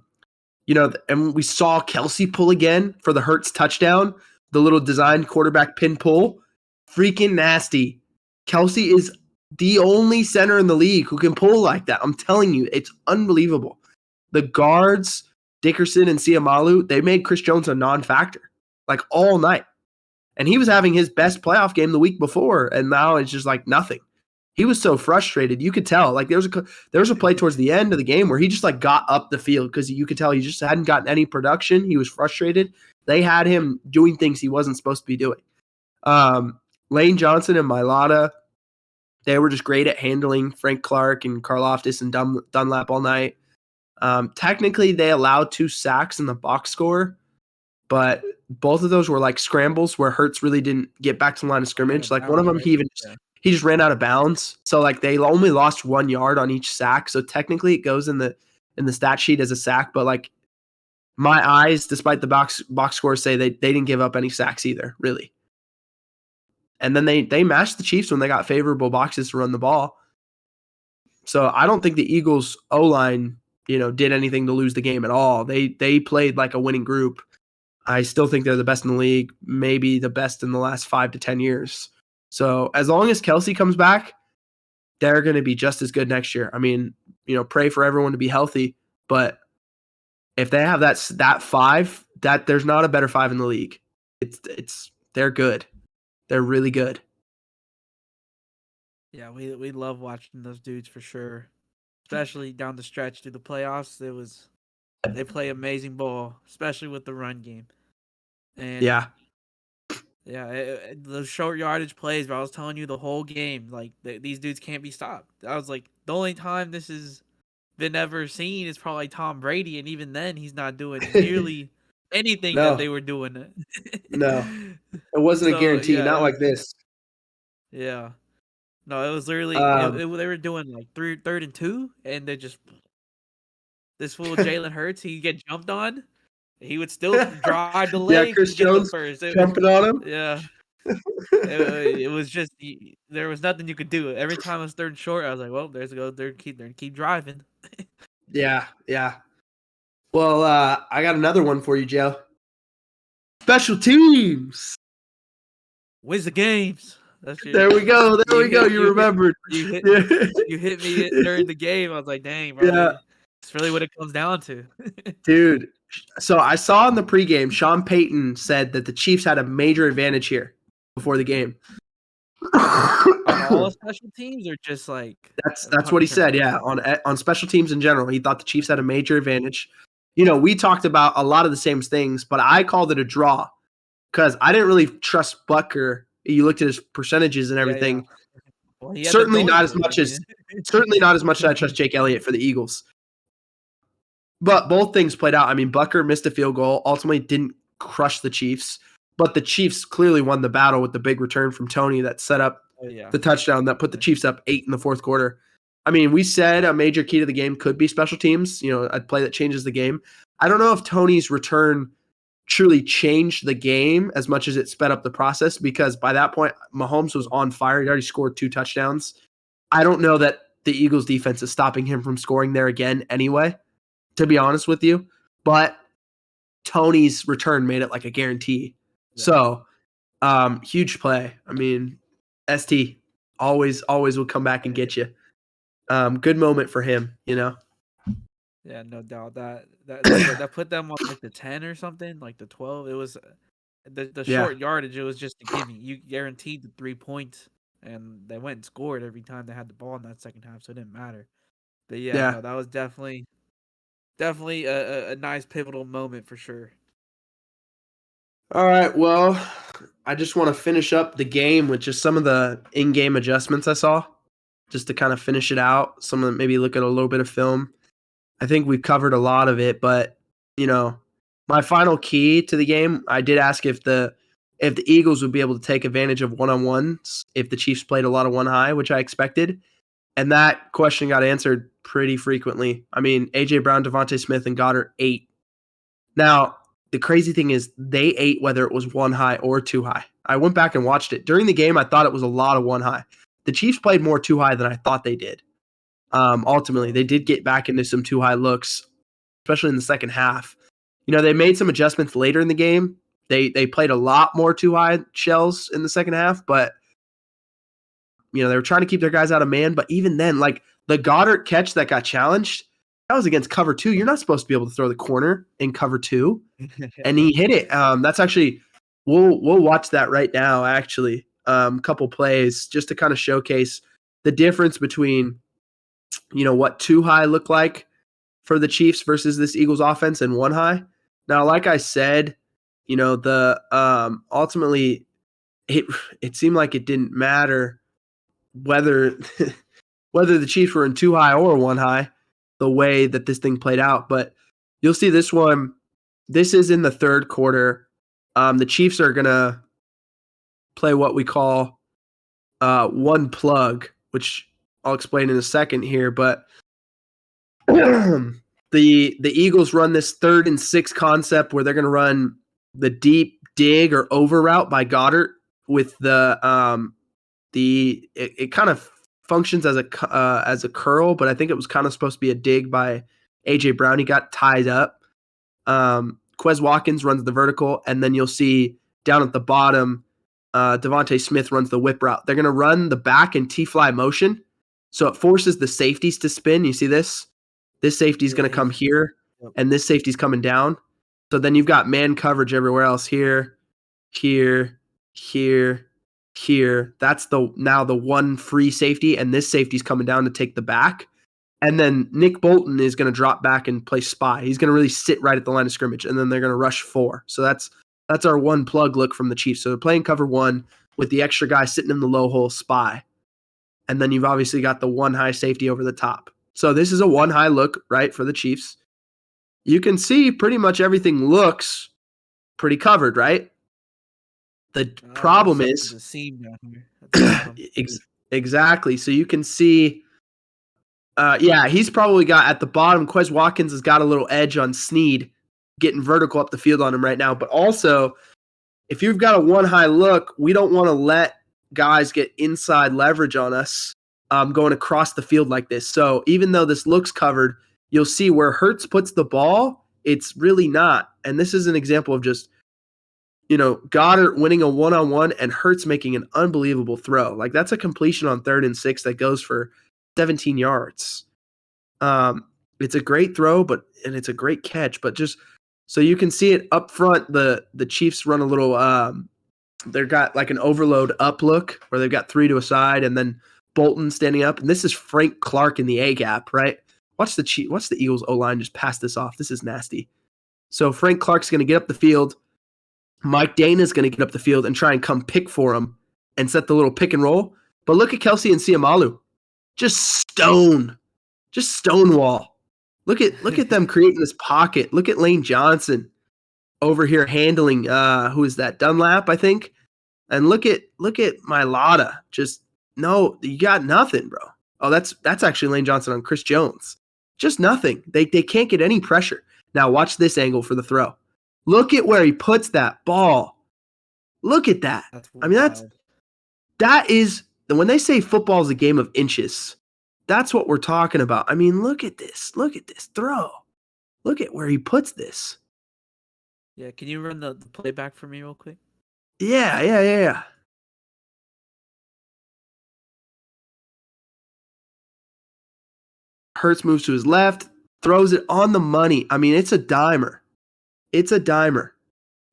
S1: we saw Kelce pull again for the Hurts touchdown, the little designed quarterback pin pull. Freaking nasty. Kelce is the only center in the league who can pull like that. I'm telling you, it's unbelievable. The guards, Dickerson and Siamalu, they made Chris Jones a non-factor, like all night. And he was having his best playoff game the week before, and now it's just like nothing. He was so frustrated. You could tell. Like there was a play towards the end of the game where he just like got up the field because you could tell he just hadn't gotten any production. He was frustrated. They had him doing things he wasn't supposed to be doing. Lane Johnson and Mailata, they were just great at handling Frank Clark and Karlaftis and Dunlap all night. Technically, they allowed 2 sacks in the box score, but both of those were like scrambles where Hurts really didn't get back to the line of scrimmage. Like one of them, he just ran out of bounds. So like they only lost 1 yard on each sack. So technically it goes in the stat sheet as a sack, but like my eyes, despite the box scores, say they didn't give up any sacks either, really. And then they mashed the Chiefs when they got favorable boxes to run the ball. So I don't think the Eagles O-line, did anything to lose the game at all. They played like a winning group. I still think they're the best in the league, maybe the best in the last 5 to 10 years. So as long as Kelce comes back, they're going to be just as good next year. I mean, pray for everyone to be healthy, but if they have that 5, that there's not a better 5 in the league. They're good. They're really good.
S2: Yeah, we love watching those dudes for sure, especially down the stretch through the playoffs. They play amazing ball, especially with the run game. And
S1: yeah,
S2: those short yardage plays. But I was telling you the whole game, like these dudes can't be stopped. I was like, the only time this has been ever seen is probably Tom Brady, and even then, he's not doing nearly anything that they were doing.
S1: No, it wasn't a guarantee. Not like this.
S2: Yeah. No, it was literally they were doing like 3rd and 2, and they just this fool Jalen Hurts, he'd get jumped on, he would still drive the leg.
S1: Chris Jones
S2: first.
S1: jumping on him.
S2: Yeah, it was just there was nothing you could do. Every time it was 3rd and short, I was like, well, there's a go. They're keep driving.
S1: Yeah. Well, I got another one for you, Joe. Special teams.
S2: Wins the games.
S1: There we go. You remembered.
S2: You hit me during the game. I was like, dang, bro.
S1: Yeah.
S2: It's really what it comes down to.
S1: Dude, so I saw in the pregame, Sean Payton said that the Chiefs had a major advantage here before the game.
S2: On all special teams, or just like
S1: that's what he said. Yeah, on special teams in general, he thought the Chiefs had a major advantage. We talked about a lot of the same things, but I called it a draw because I didn't really trust Butker. You looked at his percentages and everything.
S2: Yeah. Well,
S1: certainly not as much as I trust Jake Elliott for the Eagles. But both things played out. I mean, Butker missed a field goal, ultimately didn't crush the Chiefs, but the Chiefs clearly won the battle with the big return from Toney that set up the touchdown that put the Chiefs up 8 in the 4th quarter. I mean, we said a major key to the game could be special teams, a play that changes the game. I don't know if Toney's return truly changed the game as much as it sped up the process, because by that point, Mahomes was on fire. He already scored 2 touchdowns. I don't know that the Eagles defense is stopping him from scoring there again anyway, to be honest with you. But Toney's return made it like a guarantee. Yeah. So, huge play. I mean, ST always will come back and get you. Good moment for him,
S2: Yeah, no doubt. That put them on like the 10 or something, like the 12. It was the short yardage. It was just a gimme. You guaranteed the 3 points, and they went and scored every time they had the ball in that second half, so it didn't matter. But no, that was definitely a nice pivotal moment for sure.
S1: All right, well, I just want to finish up the game with just some of the in-game adjustments I saw, just to kind of finish it out. Some of them, maybe look at a little bit of film. I think we've covered a lot of it, but my final key to the game, I did ask if the Eagles would be able to take advantage of one-on-ones if the Chiefs played a lot of one high, which I expected, and that question got answered pretty frequently. I mean, AJ Brown, Devontae Smith, and Goddard ate. Now, the crazy thing is they ate whether it was one high or two high. I went back and watched it. During the game, I thought it was a lot of one high. The Chiefs played more two high than I thought they did. Ultimately, they did get back into some too high looks, especially in the second half. They made some adjustments later in the game. They played a lot more too high shells in the second half, but they were trying to keep their guys out of man. But even then, like the Goddard catch that got challenged, that was against cover 2. You're not supposed to be able to throw the corner in cover 2, and he hit it. That's actually we'll watch that right now. Actually, couple plays just to kind of showcase the difference between what two high look like for the Chiefs versus this Eagles offense and one high. Now, like I said, the ultimately it seemed like it didn't matter whether the Chiefs were in two high or one high, the way that this thing played out. But you'll see this one. This is in the 3rd quarter. The Chiefs are gonna play what we call one plug, which I'll explain in a second here, but the Eagles run this 3rd and 6 concept where they're going to run the deep dig or over route by Goddard with it kind of functions as a curl, but I think it was kind of supposed to be a dig by AJ Brown. He got tied up. Quez Watkins runs the vertical, and then you'll see down at the bottom, Devontae Smith runs the whip route. They're going to run the back and T-fly motion. So it forces the safeties to spin. You see this? This safety is going to come here, and this safety's coming down. So then you've got man coverage everywhere else here, here, here, here. That's now the one free safety, and this safety's coming down to take the back. And then Nick Bolton is going to drop back and play spy. He's going to really sit right at the line of scrimmage, and then they're going to rush 4. So that's our one plug look from the Chiefs. So they're playing cover 1 with the extra guy sitting in the low hole spy. And then you've obviously got the one high safety over the top. So this is a one high look, right, for the Chiefs. You can see pretty much everything looks pretty covered, right? The problem is
S2: the seam down here.
S1: Exactly. So you can see, he's probably got at the bottom. Quez Watkins has got a little edge on Snead, getting vertical up the field on him right now. But also, if you've got a one high look, we don't want to let guys get inside leverage on us going across the field like this. So even though this looks covered, you'll see where Hurts puts the ball, it's really not. And this is an example of just, Goddard winning a one-on-one and Hurts making an unbelievable throw. Like, that's a completion on 3rd and 6 that goes for 17 yards. It's a great throw, and it's a great catch. But just so you can see it up front, the Chiefs run a little they've got like an overload up look where they've got 3 to a side and then Bolton standing up. And this is Frank Clark in the A gap, right? Watch the Eagles O-line just pass this off. This is nasty. So Frank Clark's going to get up the field. Mike Dana's going to get up the field and try and come pick for him and set the little pick and roll. But look at Kelsey and Siamalu. Just stonewall. Look at them creating this pocket. Look at Lane Johnson over here handling who is that? Dunlap, I think. And look at Mailata. Just no, you got nothing, bro. Oh, that's actually Lane Johnson on Chris Jones. Just nothing. They can't get any pressure. Now watch this angle for the throw. Look at where he puts that ball. Look at that. I mean, that is when they say football is a game of inches. That's what we're talking about. I mean, look at this. Look at this throw. Look at where he puts this.
S2: Yeah, can you run the playback for me real quick?
S1: Yeah. Hurts moves to his left, throws it on the money. I mean, it's a dimer. It's a dimer.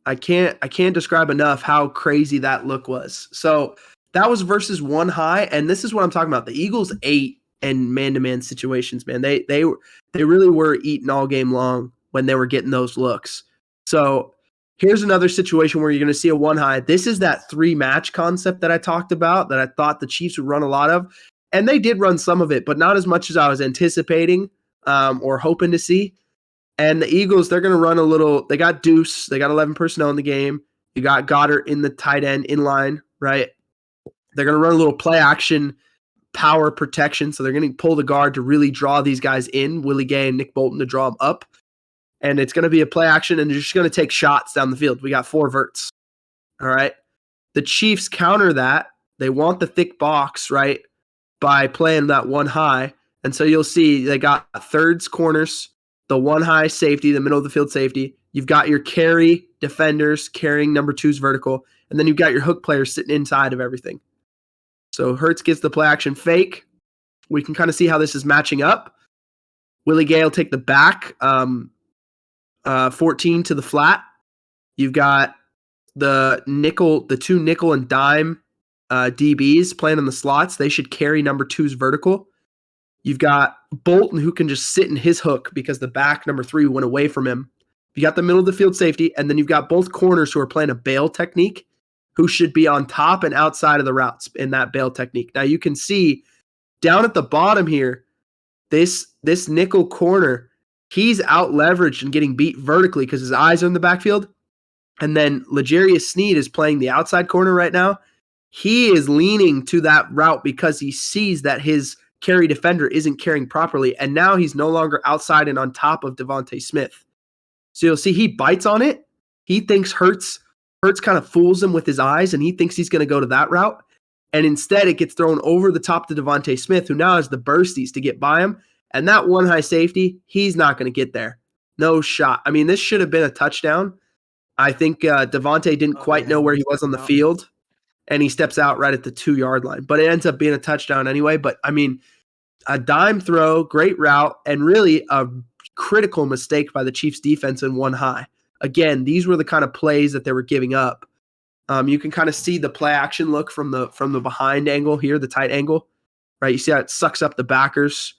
S1: I can't describe enough how crazy that look was. So that was versus one high, and this is what I'm talking about. The Eagles ate in man-to-man situations, man. They really were eating all game long when they were getting those looks. So here's another situation where you're going to see a one high. This is that 3-match concept that I talked about that I thought the Chiefs would run a lot of. And they did run some of it, but not as much as I was anticipating or hoping to see. And the Eagles, they're going to run a little. They got Deuce. They got 11 personnel in the game. You got Goddard in the tight end in line, right? They're going to run a little play action power protection. So they're going to pull the guard to really draw these guys in, Willie Gay and Nick Bolton, to draw them up. And it's going to be a play action, and they're just going to take shots down the field. We got 4 verts. All right. The Chiefs counter that. They want the thick box, right, by playing that one high. And so you'll see they got thirds corners, the one high safety, the middle of the field safety. You've got your carry defenders carrying number 2's vertical, and then you've got your hook players sitting inside of everything. So Hurts gets the play action fake. We can kind of see how this is matching up. Willie Gay will take the back 14 to the flat. You've got the 2 nickel and dime DBs playing in the slots. They should carry number 2's vertical. You've got Bolton, who can just sit in his hook because the back number 3 went away from him. You got the middle of the field safety, and then you've got both corners who are playing a bail technique, who should be on top and outside of the routes in that bail technique. Now you can see down at the bottom here, this nickel corner, he's out leveraged and getting beat vertically because his eyes are in the backfield. And then L'Jarius Sneed is playing the outside corner right now. He is leaning to that route because he sees that his carry defender isn't carrying properly. And now he's no longer outside and on top of Devontae Smith. So you'll see he bites on it. He thinks Hurts kind of fools him with his eyes, and he thinks he's going to go to that route. And instead it gets thrown over the top to Devontae Smith, who now has the bursties to get by him. And that one high safety, he's not going to get there. No shot. I mean, this should have been a touchdown. I think Devontae didn't quite know where he was on the field, and he steps out right at the 2-yard line. But it ends up being a touchdown anyway. But, I mean, a dime throw, great route, and really a critical mistake by the Chiefs defense in one high. Again, these were the kind of plays that they were giving up. You can kind of see the play action look from the behind angle here, the tight angle, right? You see how it sucks up the backers,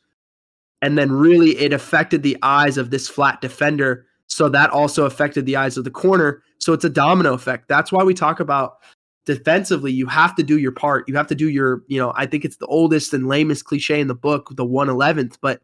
S1: and then really it affected the eyes of this flat defender. So that also affected the eyes of the corner. So it's a domino effect. That's why we talk about defensively, you have to do your part. You have to do your, I think it's the oldest and lamest cliche in the book, the 1/11th, but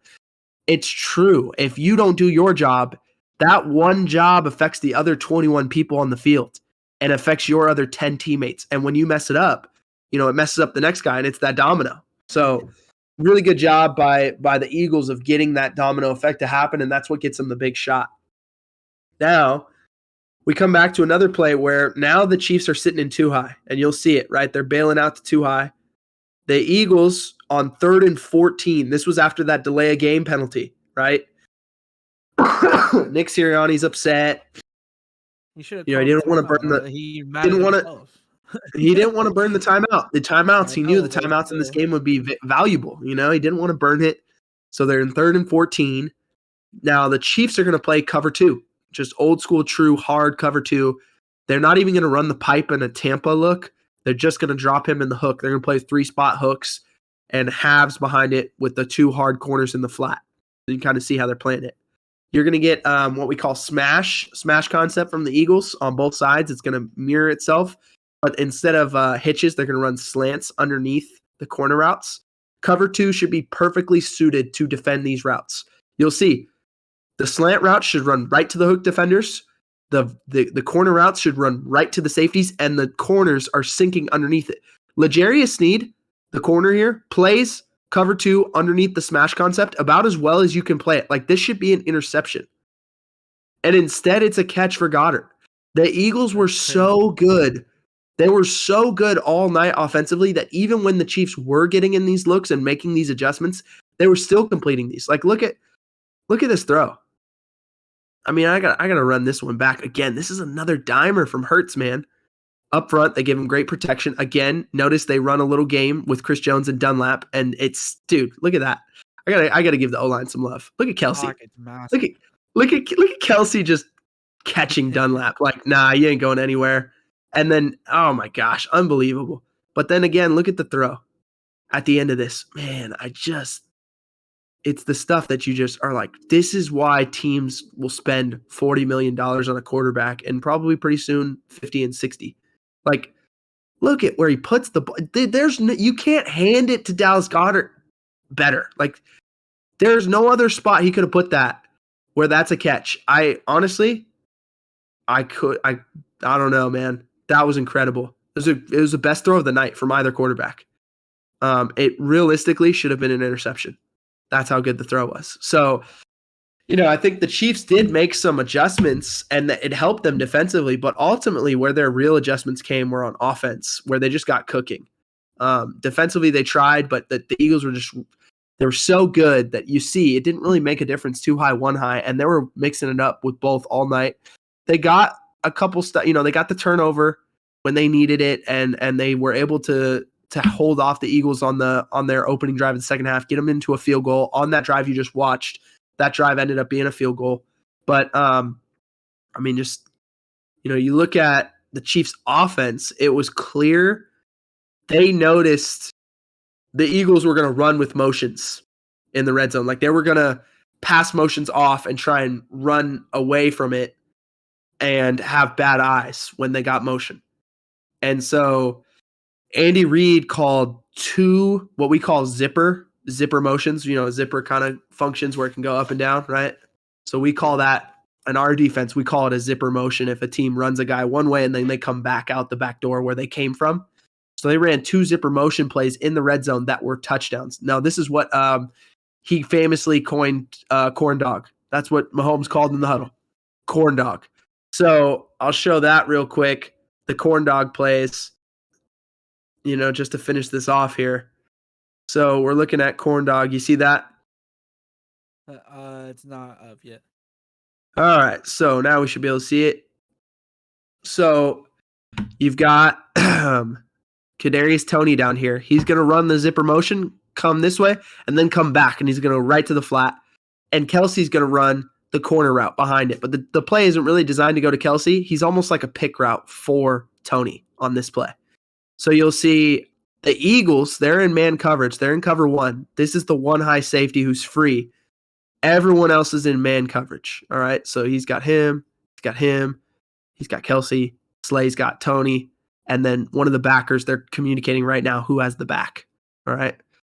S1: it's true. If you don't do your job, that one job affects the other 21 people on the field and affects your other 10 teammates. And when you mess it up, it messes up the next guy, and it's that domino. So really good job by the Eagles of getting that domino effect to happen, and that's what gets them the big shot. Now, we come back to another play where now the Chiefs are sitting in too high, and you'll see it, right? They're bailing out to too high. The Eagles on 3rd and 14, this was after that delay of game penalty, right? Nick Sirianni's upset.
S2: He should have.
S1: He didn't want to burn the. He didn't want to. He didn't want to burn the timeout. The timeouts, he knew the timeouts in this game would be valuable. He didn't want to burn it. So they're in 3rd and 14. Now the Chiefs are going to play cover 2. Just old school, true, hard cover 2. They're not even going to run the pipe in a Tampa look. They're just going to drop him in the hook. They're going to play 3-spot hooks and halves behind it with the 2 hard corners in the flat. You can kind of see how they're playing it. You're going to get what we call smash concept from the Eagles on both sides. It's going to mirror itself. But instead of hitches, they're going to run slants underneath the corner routes. Cover 2 should be perfectly suited to defend these routes. You'll see the slant route should run right to the hook defenders. The corner routes should run right to the safeties, and the corners are sinking underneath it. L'Jarius Sneed, the corner here, plays cover 2 underneath the smash concept about as well as you can play it. Like, this should be an interception. And instead, it's a catch for Goddard. The Eagles were so good. They were so good all night offensively that even when the Chiefs were getting in these looks and making these adjustments, they were still completing these. Like, look at this throw. I mean, I gotta run this one back again. This is another dimer from Hurts, man. Up front, they give him great protection. Again, notice they run a little game with Chris Jones and Dunlap, and it's, dude, look at that. I gotta give the O-line some love. Look at Kelsey. Look at Kelsey just catching Dunlap. Like, nah, you ain't going anywhere. And then, oh my gosh, unbelievable. But then again, look at the throw at the end of this. Man, it's the stuff that you just are like, this is why teams will spend $40 million on a quarterback and probably pretty soon 50 and 60. Like, look at where he puts the ball. You can't hand it to Dallas Goedert better. Like, there's no other spot he could have put that where that's a catch. I honestly, I don't know, man. That was incredible. It was the best throw of the night from either quarterback. It realistically should have been an interception. That's how good the throw was. So, I think the Chiefs did make some adjustments and it helped them defensively, but ultimately where their real adjustments came were on offense, where they just got cooking. Defensively, they tried, but the Eagles they were so good that you see it didn't really make a difference, 2 high, 1 high, and they were mixing it up with both all night. They got a couple they got the turnover when they needed it, and they were able to hold off the Eagles on their opening drive in the second half, get them into a field goal. On that drive you just watched, that drive ended up being a field goal. But, just, you look at the Chiefs' offense, it was clear they noticed the Eagles were going to run with motions in the red zone. Like, they were going to pass motions off and try and run away from it and have bad eyes when they got motion. And so Andy Reid called 2 what we call zipper motions. Zipper kind of functions where it can go up and down, right? So we call that, in our defense, we call it a zipper motion if a team runs a guy one way and then they come back out the back door where they came from. So they ran 2 zipper motion plays in the red zone that were touchdowns. Now, this is what he famously coined corn dog. That's what Mahomes called in the huddle, corn dog. So I'll show that real quick. The corn dog plays, just to finish this off here. So we're looking at corn dog. You see that?
S2: It's not up yet.
S1: All right. So now we should be able to see it. So you've got Kadarius Toney down here. He's going to run the zipper motion, come this way and then come back, and he's going to go right to the flat. And Kelce's going to run the corner route behind it. But the play isn't really designed to go to Kelce. He's almost like a pick route for Toney on this play. So you'll see the Eagles, they're in man coverage. They're in cover one. This is the one high safety who's free. Everyone else is in man coverage. All right. So he's got him. He's got him. He's got Kelce. Slay's got Toney. And then one of the backers, they're communicating right now who has the back. All right.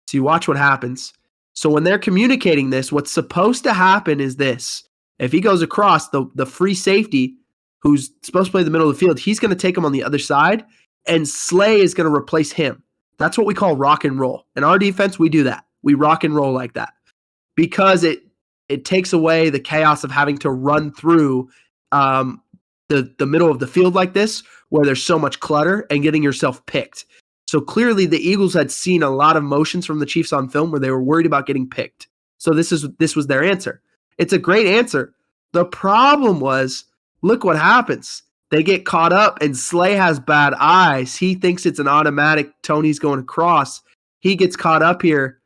S1: So you watch what happens. So when they're communicating this, what's supposed to happen is this. If he goes across, the free safety who's supposed to play in the middle of the field, he's going to take him on the other side, and Slay is going to replace him. That's what we call rock and roll. In our defense, we do that. We rock and roll like that because it takes away the chaos of having to run through the middle of the field like this where there's so much clutter and getting yourself picked. So clearly the Eagles had seen a lot of motions from the Chiefs on film where they were worried about getting picked. So this was their answer. It's a great answer. The problem was, look what happens. They get caught up and Slay has bad eyes. He thinks it's an automatic Toney's going across. He gets caught up here.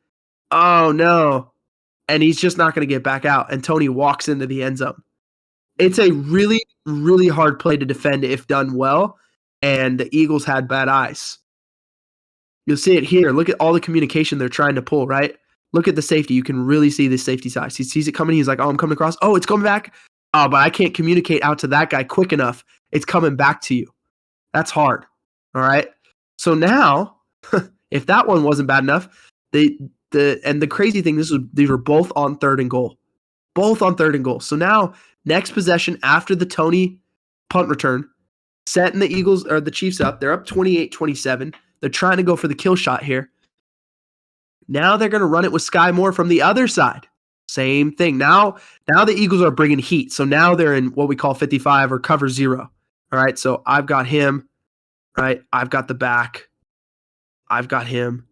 S1: Oh no. And he's just not going to get back out. And Toney walks into the end zone. It's a really, really hard play to defend if done well. And the Eagles had bad eyes. You'll see it here. Look at all the communication they're trying to pull, right? Look at the safety. You can really see the safety size. He sees it coming. He's like, oh, I'm coming across. Oh, it's coming back. Oh, but I can't communicate out to that guy quick enough. It's coming back to you. That's hard. All right. So now, if that one wasn't bad enough, the crazy thing, these were both on 3rd and goal. Both on 3rd and goal. So now, next possession after the Toney punt return, setting the Eagles or the Chiefs up. They're up 28-27. They're trying to go for the kill shot here. Now they're going to run it with Sky Moore from the other side. Same thing. Now the Eagles are bringing heat. So now they're in what we call 55 or cover 0. All right. So I've got him, right? I've got the back. I've got him.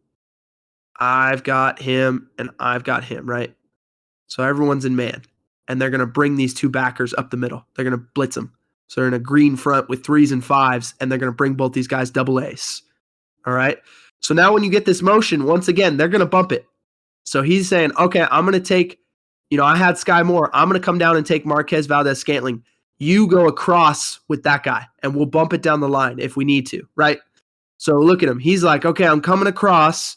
S1: I've got him. And I've got him, right? So everyone's in man. And they're going to bring these two backers up the middle. They're going to blitz them. So they're in a green front with 3s and 5s. And they're going to bring both these guys double A's. All right. So now when you get this motion, once again, they're going to bump it. So he's saying, okay, I'm going to take, I had Sky Moore. I'm going to come down and take Marquez Valdes-Scantling. You go across with that guy, and we'll bump it down the line if we need to, right? So look at him. He's like, okay, I'm coming across,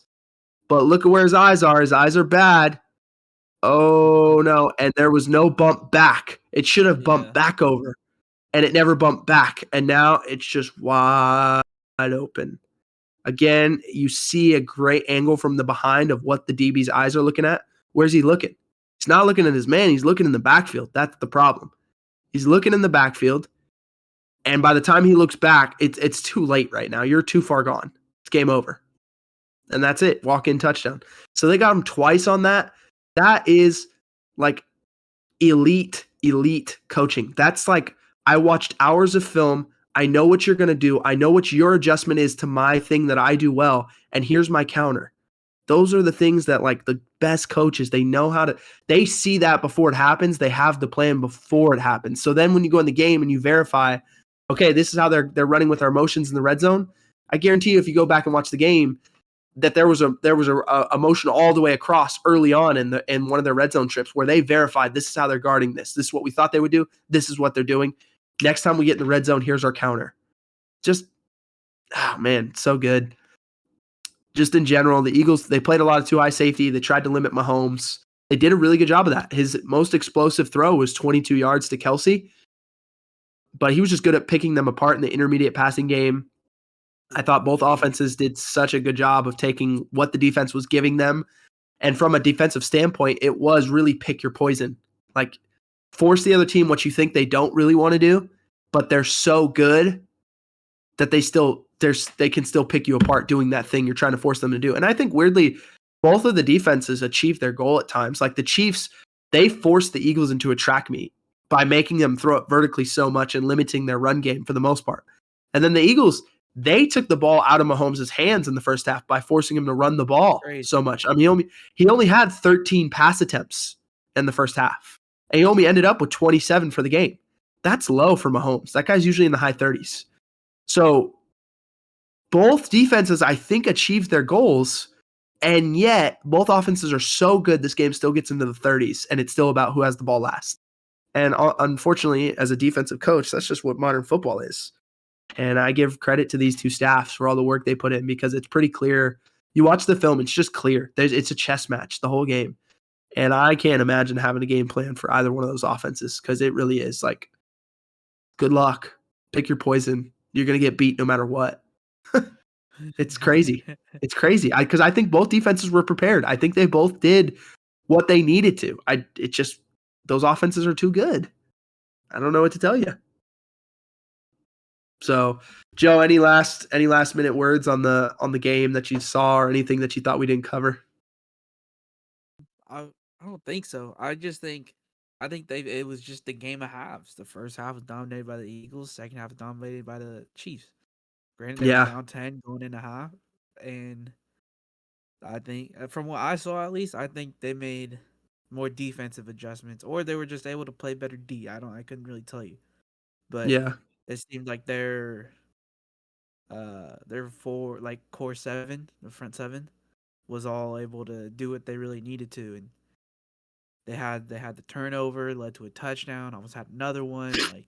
S1: but look at where his eyes are. His eyes are bad. Oh, no. And there was no bump back. It should have bumped back over, and it never bumped back. And now it's just wide open. Again, you see a great angle from the behind of what the DB's eyes are looking at. Where's he looking? He's not looking at his man. He's looking in the backfield. That's the problem. He's looking in the backfield, and by the time he looks back, it's too late right now. You're too far gone. It's game over. And that's it. Walk-in touchdown. So they got him twice on that. That is like elite coaching. That's like I watched hours of film. I know what you're going to do. I know what your adjustment is to my thing that I do well, and here's my counter. Those are the things that like the best coaches, they know how to, they see that before it happens. They have the plan before it happens. So then when you go in the game and you verify, okay, this is how they're running with our motions in the red zone. I guarantee you if you go back and watch the game that there was a motion all the way across early on in one of their red zone trips where they verified this is how they're guarding this. This is what we thought they would do. This is what they're doing. Next time we get in the red zone, here's our counter. Just, oh man, so good. Just in general, the Eagles, they played a lot of too high safety. They tried to limit Mahomes. They did a really good job of that. His most explosive throw was 22 yards to Kelce, but he was just good at picking them apart in the intermediate passing game. I thought both offenses did such a good job of taking what the defense was giving them. And from a defensive standpoint, it was really pick your poison. Like, force the other team what you think they don't really want to do, but they're so good that they can still pick you apart doing that thing you're trying to force them to do. And I think weirdly, both of the defenses achieved their goal at times. Like the Chiefs, they forced the Eagles into a track meet by making them throw it vertically so much and limiting their run game for the most part. And then the Eagles, they took the ball out of Mahomes' hands in the first half by forcing him to run the ball so much. I mean, he only had 13 pass attempts in the first half. And he only ended up with 27 for the game. That's low for Mahomes. That guy's usually in the high 30s. So both defenses, I think, achieved their goals. And yet, both offenses are so good, this game still gets into the 30s, and it's still about who has the ball last. And unfortunately, as a defensive coach, that's just what modern football is. And I give credit to these two staffs for all the work they put in because it's pretty clear. You watch the film, it's just clear. It's a chess match the whole game. And I can't imagine having a game plan for either one of those offenses because it really is like, good luck. Pick your poison. You're going to get beat no matter what. It's crazy. It's crazy. Because I think both defenses were prepared. I think they both did what they needed to. It just, those offenses are too good. I don't know what to tell you. So, Joe, any last minute words on the game that you saw or anything that you thought we didn't cover?
S2: I don't think so. I think it was just the game of halves. The first half was dominated by the Eagles. Second half was dominated by the Chiefs. Granted, they were down 10 going into half, and I think from what I saw, at least, I think they made more defensive adjustments, or they were just able to play better D. I couldn't really tell you, but it seemed like their four, like core seven, the front seven, was all able to do what they really needed to, and they had the turnover, led to a touchdown, almost had another one. Like,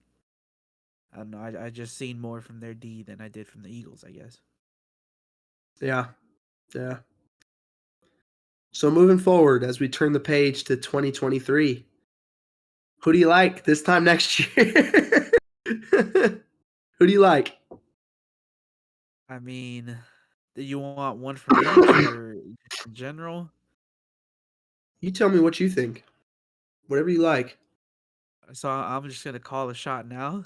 S2: I don't know, I just seen more from their D than I did from the Eagles, I guess.
S1: Yeah. So moving forward, as we turn the page to 2023, who do you like this time next year? Who do you like?
S2: I mean, do you want one from each or in general?
S1: You tell me what you think. Whatever you like.
S2: So I'm just gonna call a shot now.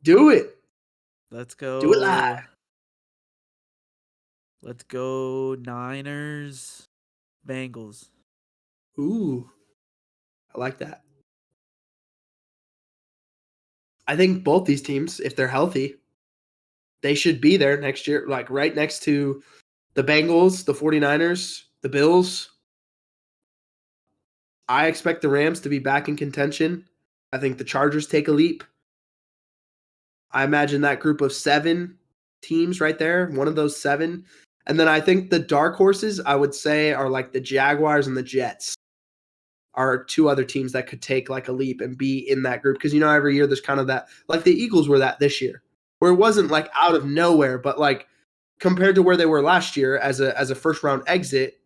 S1: Do it.
S2: Let's go.
S1: Do it live.
S2: Let's go Niners, Bengals.
S1: Ooh, I like that. I think both these teams, if they're healthy, they should be there next year, like right next to the Bengals, the 49ers, the Bills. I expect the Rams to be back in contention. I think the Chargers take a leap. I imagine that group of 7 teams right there, one of those 7. And then I think the dark horses, I would say, are like the Jaguars and the Jets are 2 other teams that could take like a leap and be in that group. Because, every year there's kind of that, like the Eagles were that this year, where it wasn't like out of nowhere, but like compared to where they were last year as a first round exit,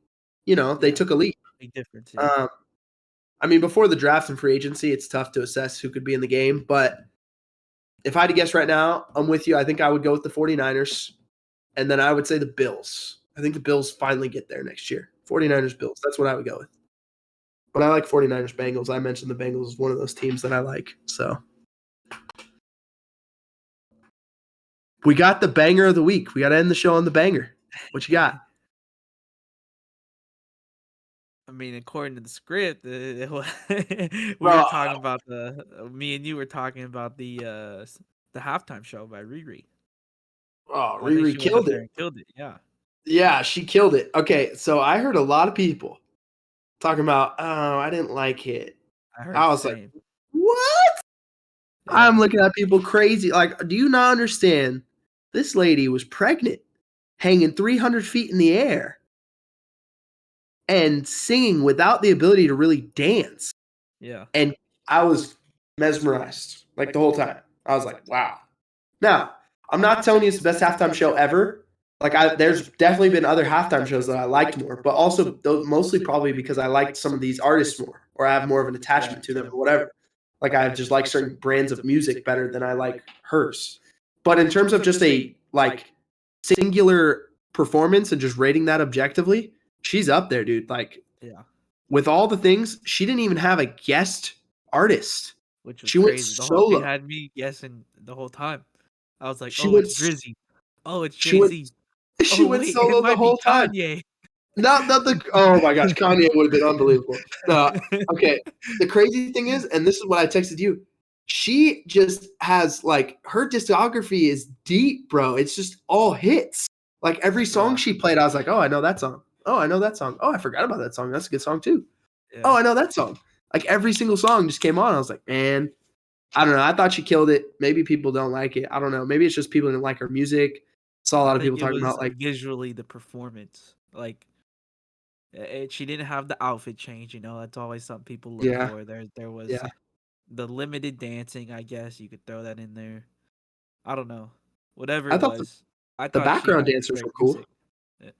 S1: they took a leap.
S2: Big difference. Yeah.
S1: I mean, before the draft and free agency, it's tough to assess who could be in the game. But if I had to guess right now, I'm with you. I think I would go with the 49ers. And then I would say the Bills. I think the Bills finally get there next year. 49ers, Bills. That's what I would go with. But I like 49ers, Bengals. I mentioned the Bengals is one of those teams that I like. So we got the banger of the week. We got to end the show on the banger. What you got?
S2: I mean, according to the script, we were talking about me and you were talking about the halftime show by Riri.
S1: Oh, Riri killed it.
S2: Yeah.
S1: Yeah, she killed it. Okay, so I heard a lot of people talking about, oh, I didn't like it. I was like, what? Yeah. I'm looking at people crazy. Like, do you not understand? This lady was pregnant, hanging 300 feet in the air, and singing without the ability to really dance.
S2: Yeah.
S1: And I was mesmerized like the whole time. I was like, wow. Now, I'm not telling you it's the best halftime show ever. Like, there's definitely been other halftime shows that I liked more, but also mostly probably because I liked some of these artists more, or I have more of an attachment to them or whatever. Like, I just like certain brands of music better than I like hers. But in terms of just a like singular performance and just rating that objectively, she's up there, dude. Like,
S2: yeah,
S1: with all the things, she didn't even have a guest artist.
S2: Which was
S1: she
S2: crazy.
S1: Went solo.
S2: She had me guessing the whole time. I was like, it's Drizzy. Oh, it's Jay-Z.
S1: She went solo the whole time. Not the. Oh my gosh, Kanye would have been unbelievable. Okay, the crazy thing is, and this is what I texted you. She just has like her discography is deep, bro. It's just all hits. Like every song she played, I was like, oh, I know that song. Oh, I know that song. Oh, I forgot about that song. That's a good song too. Yeah. Oh, I know that song. Like every single song just came on. I was like, man, I don't know. I thought she killed it. Maybe people don't like it. I don't know. Maybe it's just people didn't like her music. Saw a lot of people talking about like
S2: visually the performance. Like She didn't have the outfit change. That's always something people look
S1: Yeah,
S2: for. There was
S1: yeah.
S2: the limited dancing. I guess you could throw that in there. I don't know. Whatever
S1: I
S2: it
S1: thought
S2: was, I
S1: the
S2: thought she
S1: background
S2: had
S1: dancers
S2: great
S1: were cool.
S2: music. Yeah.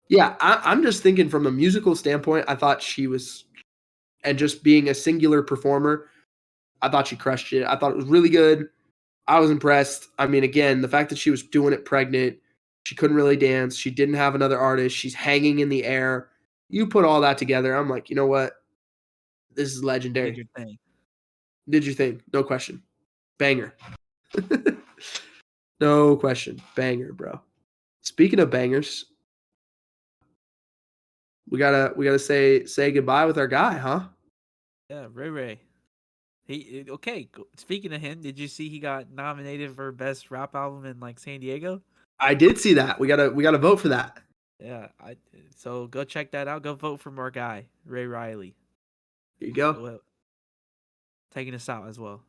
S1: Yeah, I'm just thinking from a musical standpoint. I thought she was, and just being a singular performer, I thought she crushed it. I thought it was really good. I was impressed. I mean, again, the fact that she was doing it pregnant, she couldn't really dance. She didn't have another artist. She's hanging in the air. You put all that together, I'm like, you know what? This is
S2: Did
S1: legendary.
S2: your thing.
S1: Did you think? No question. Banger. No question. Banger, bro. Speaking of bangers, we gotta say goodbye with our guy, huh?
S2: Yeah, Ray Ray. Okay. Speaking of him, did you see he got nominated for best rap album in like San Diego?
S1: I did see that. We gotta vote for that.
S2: Yeah, so go check that out. Go vote for our guy, Ray Riley.
S1: Here you go.
S2: Well, taking us out as well.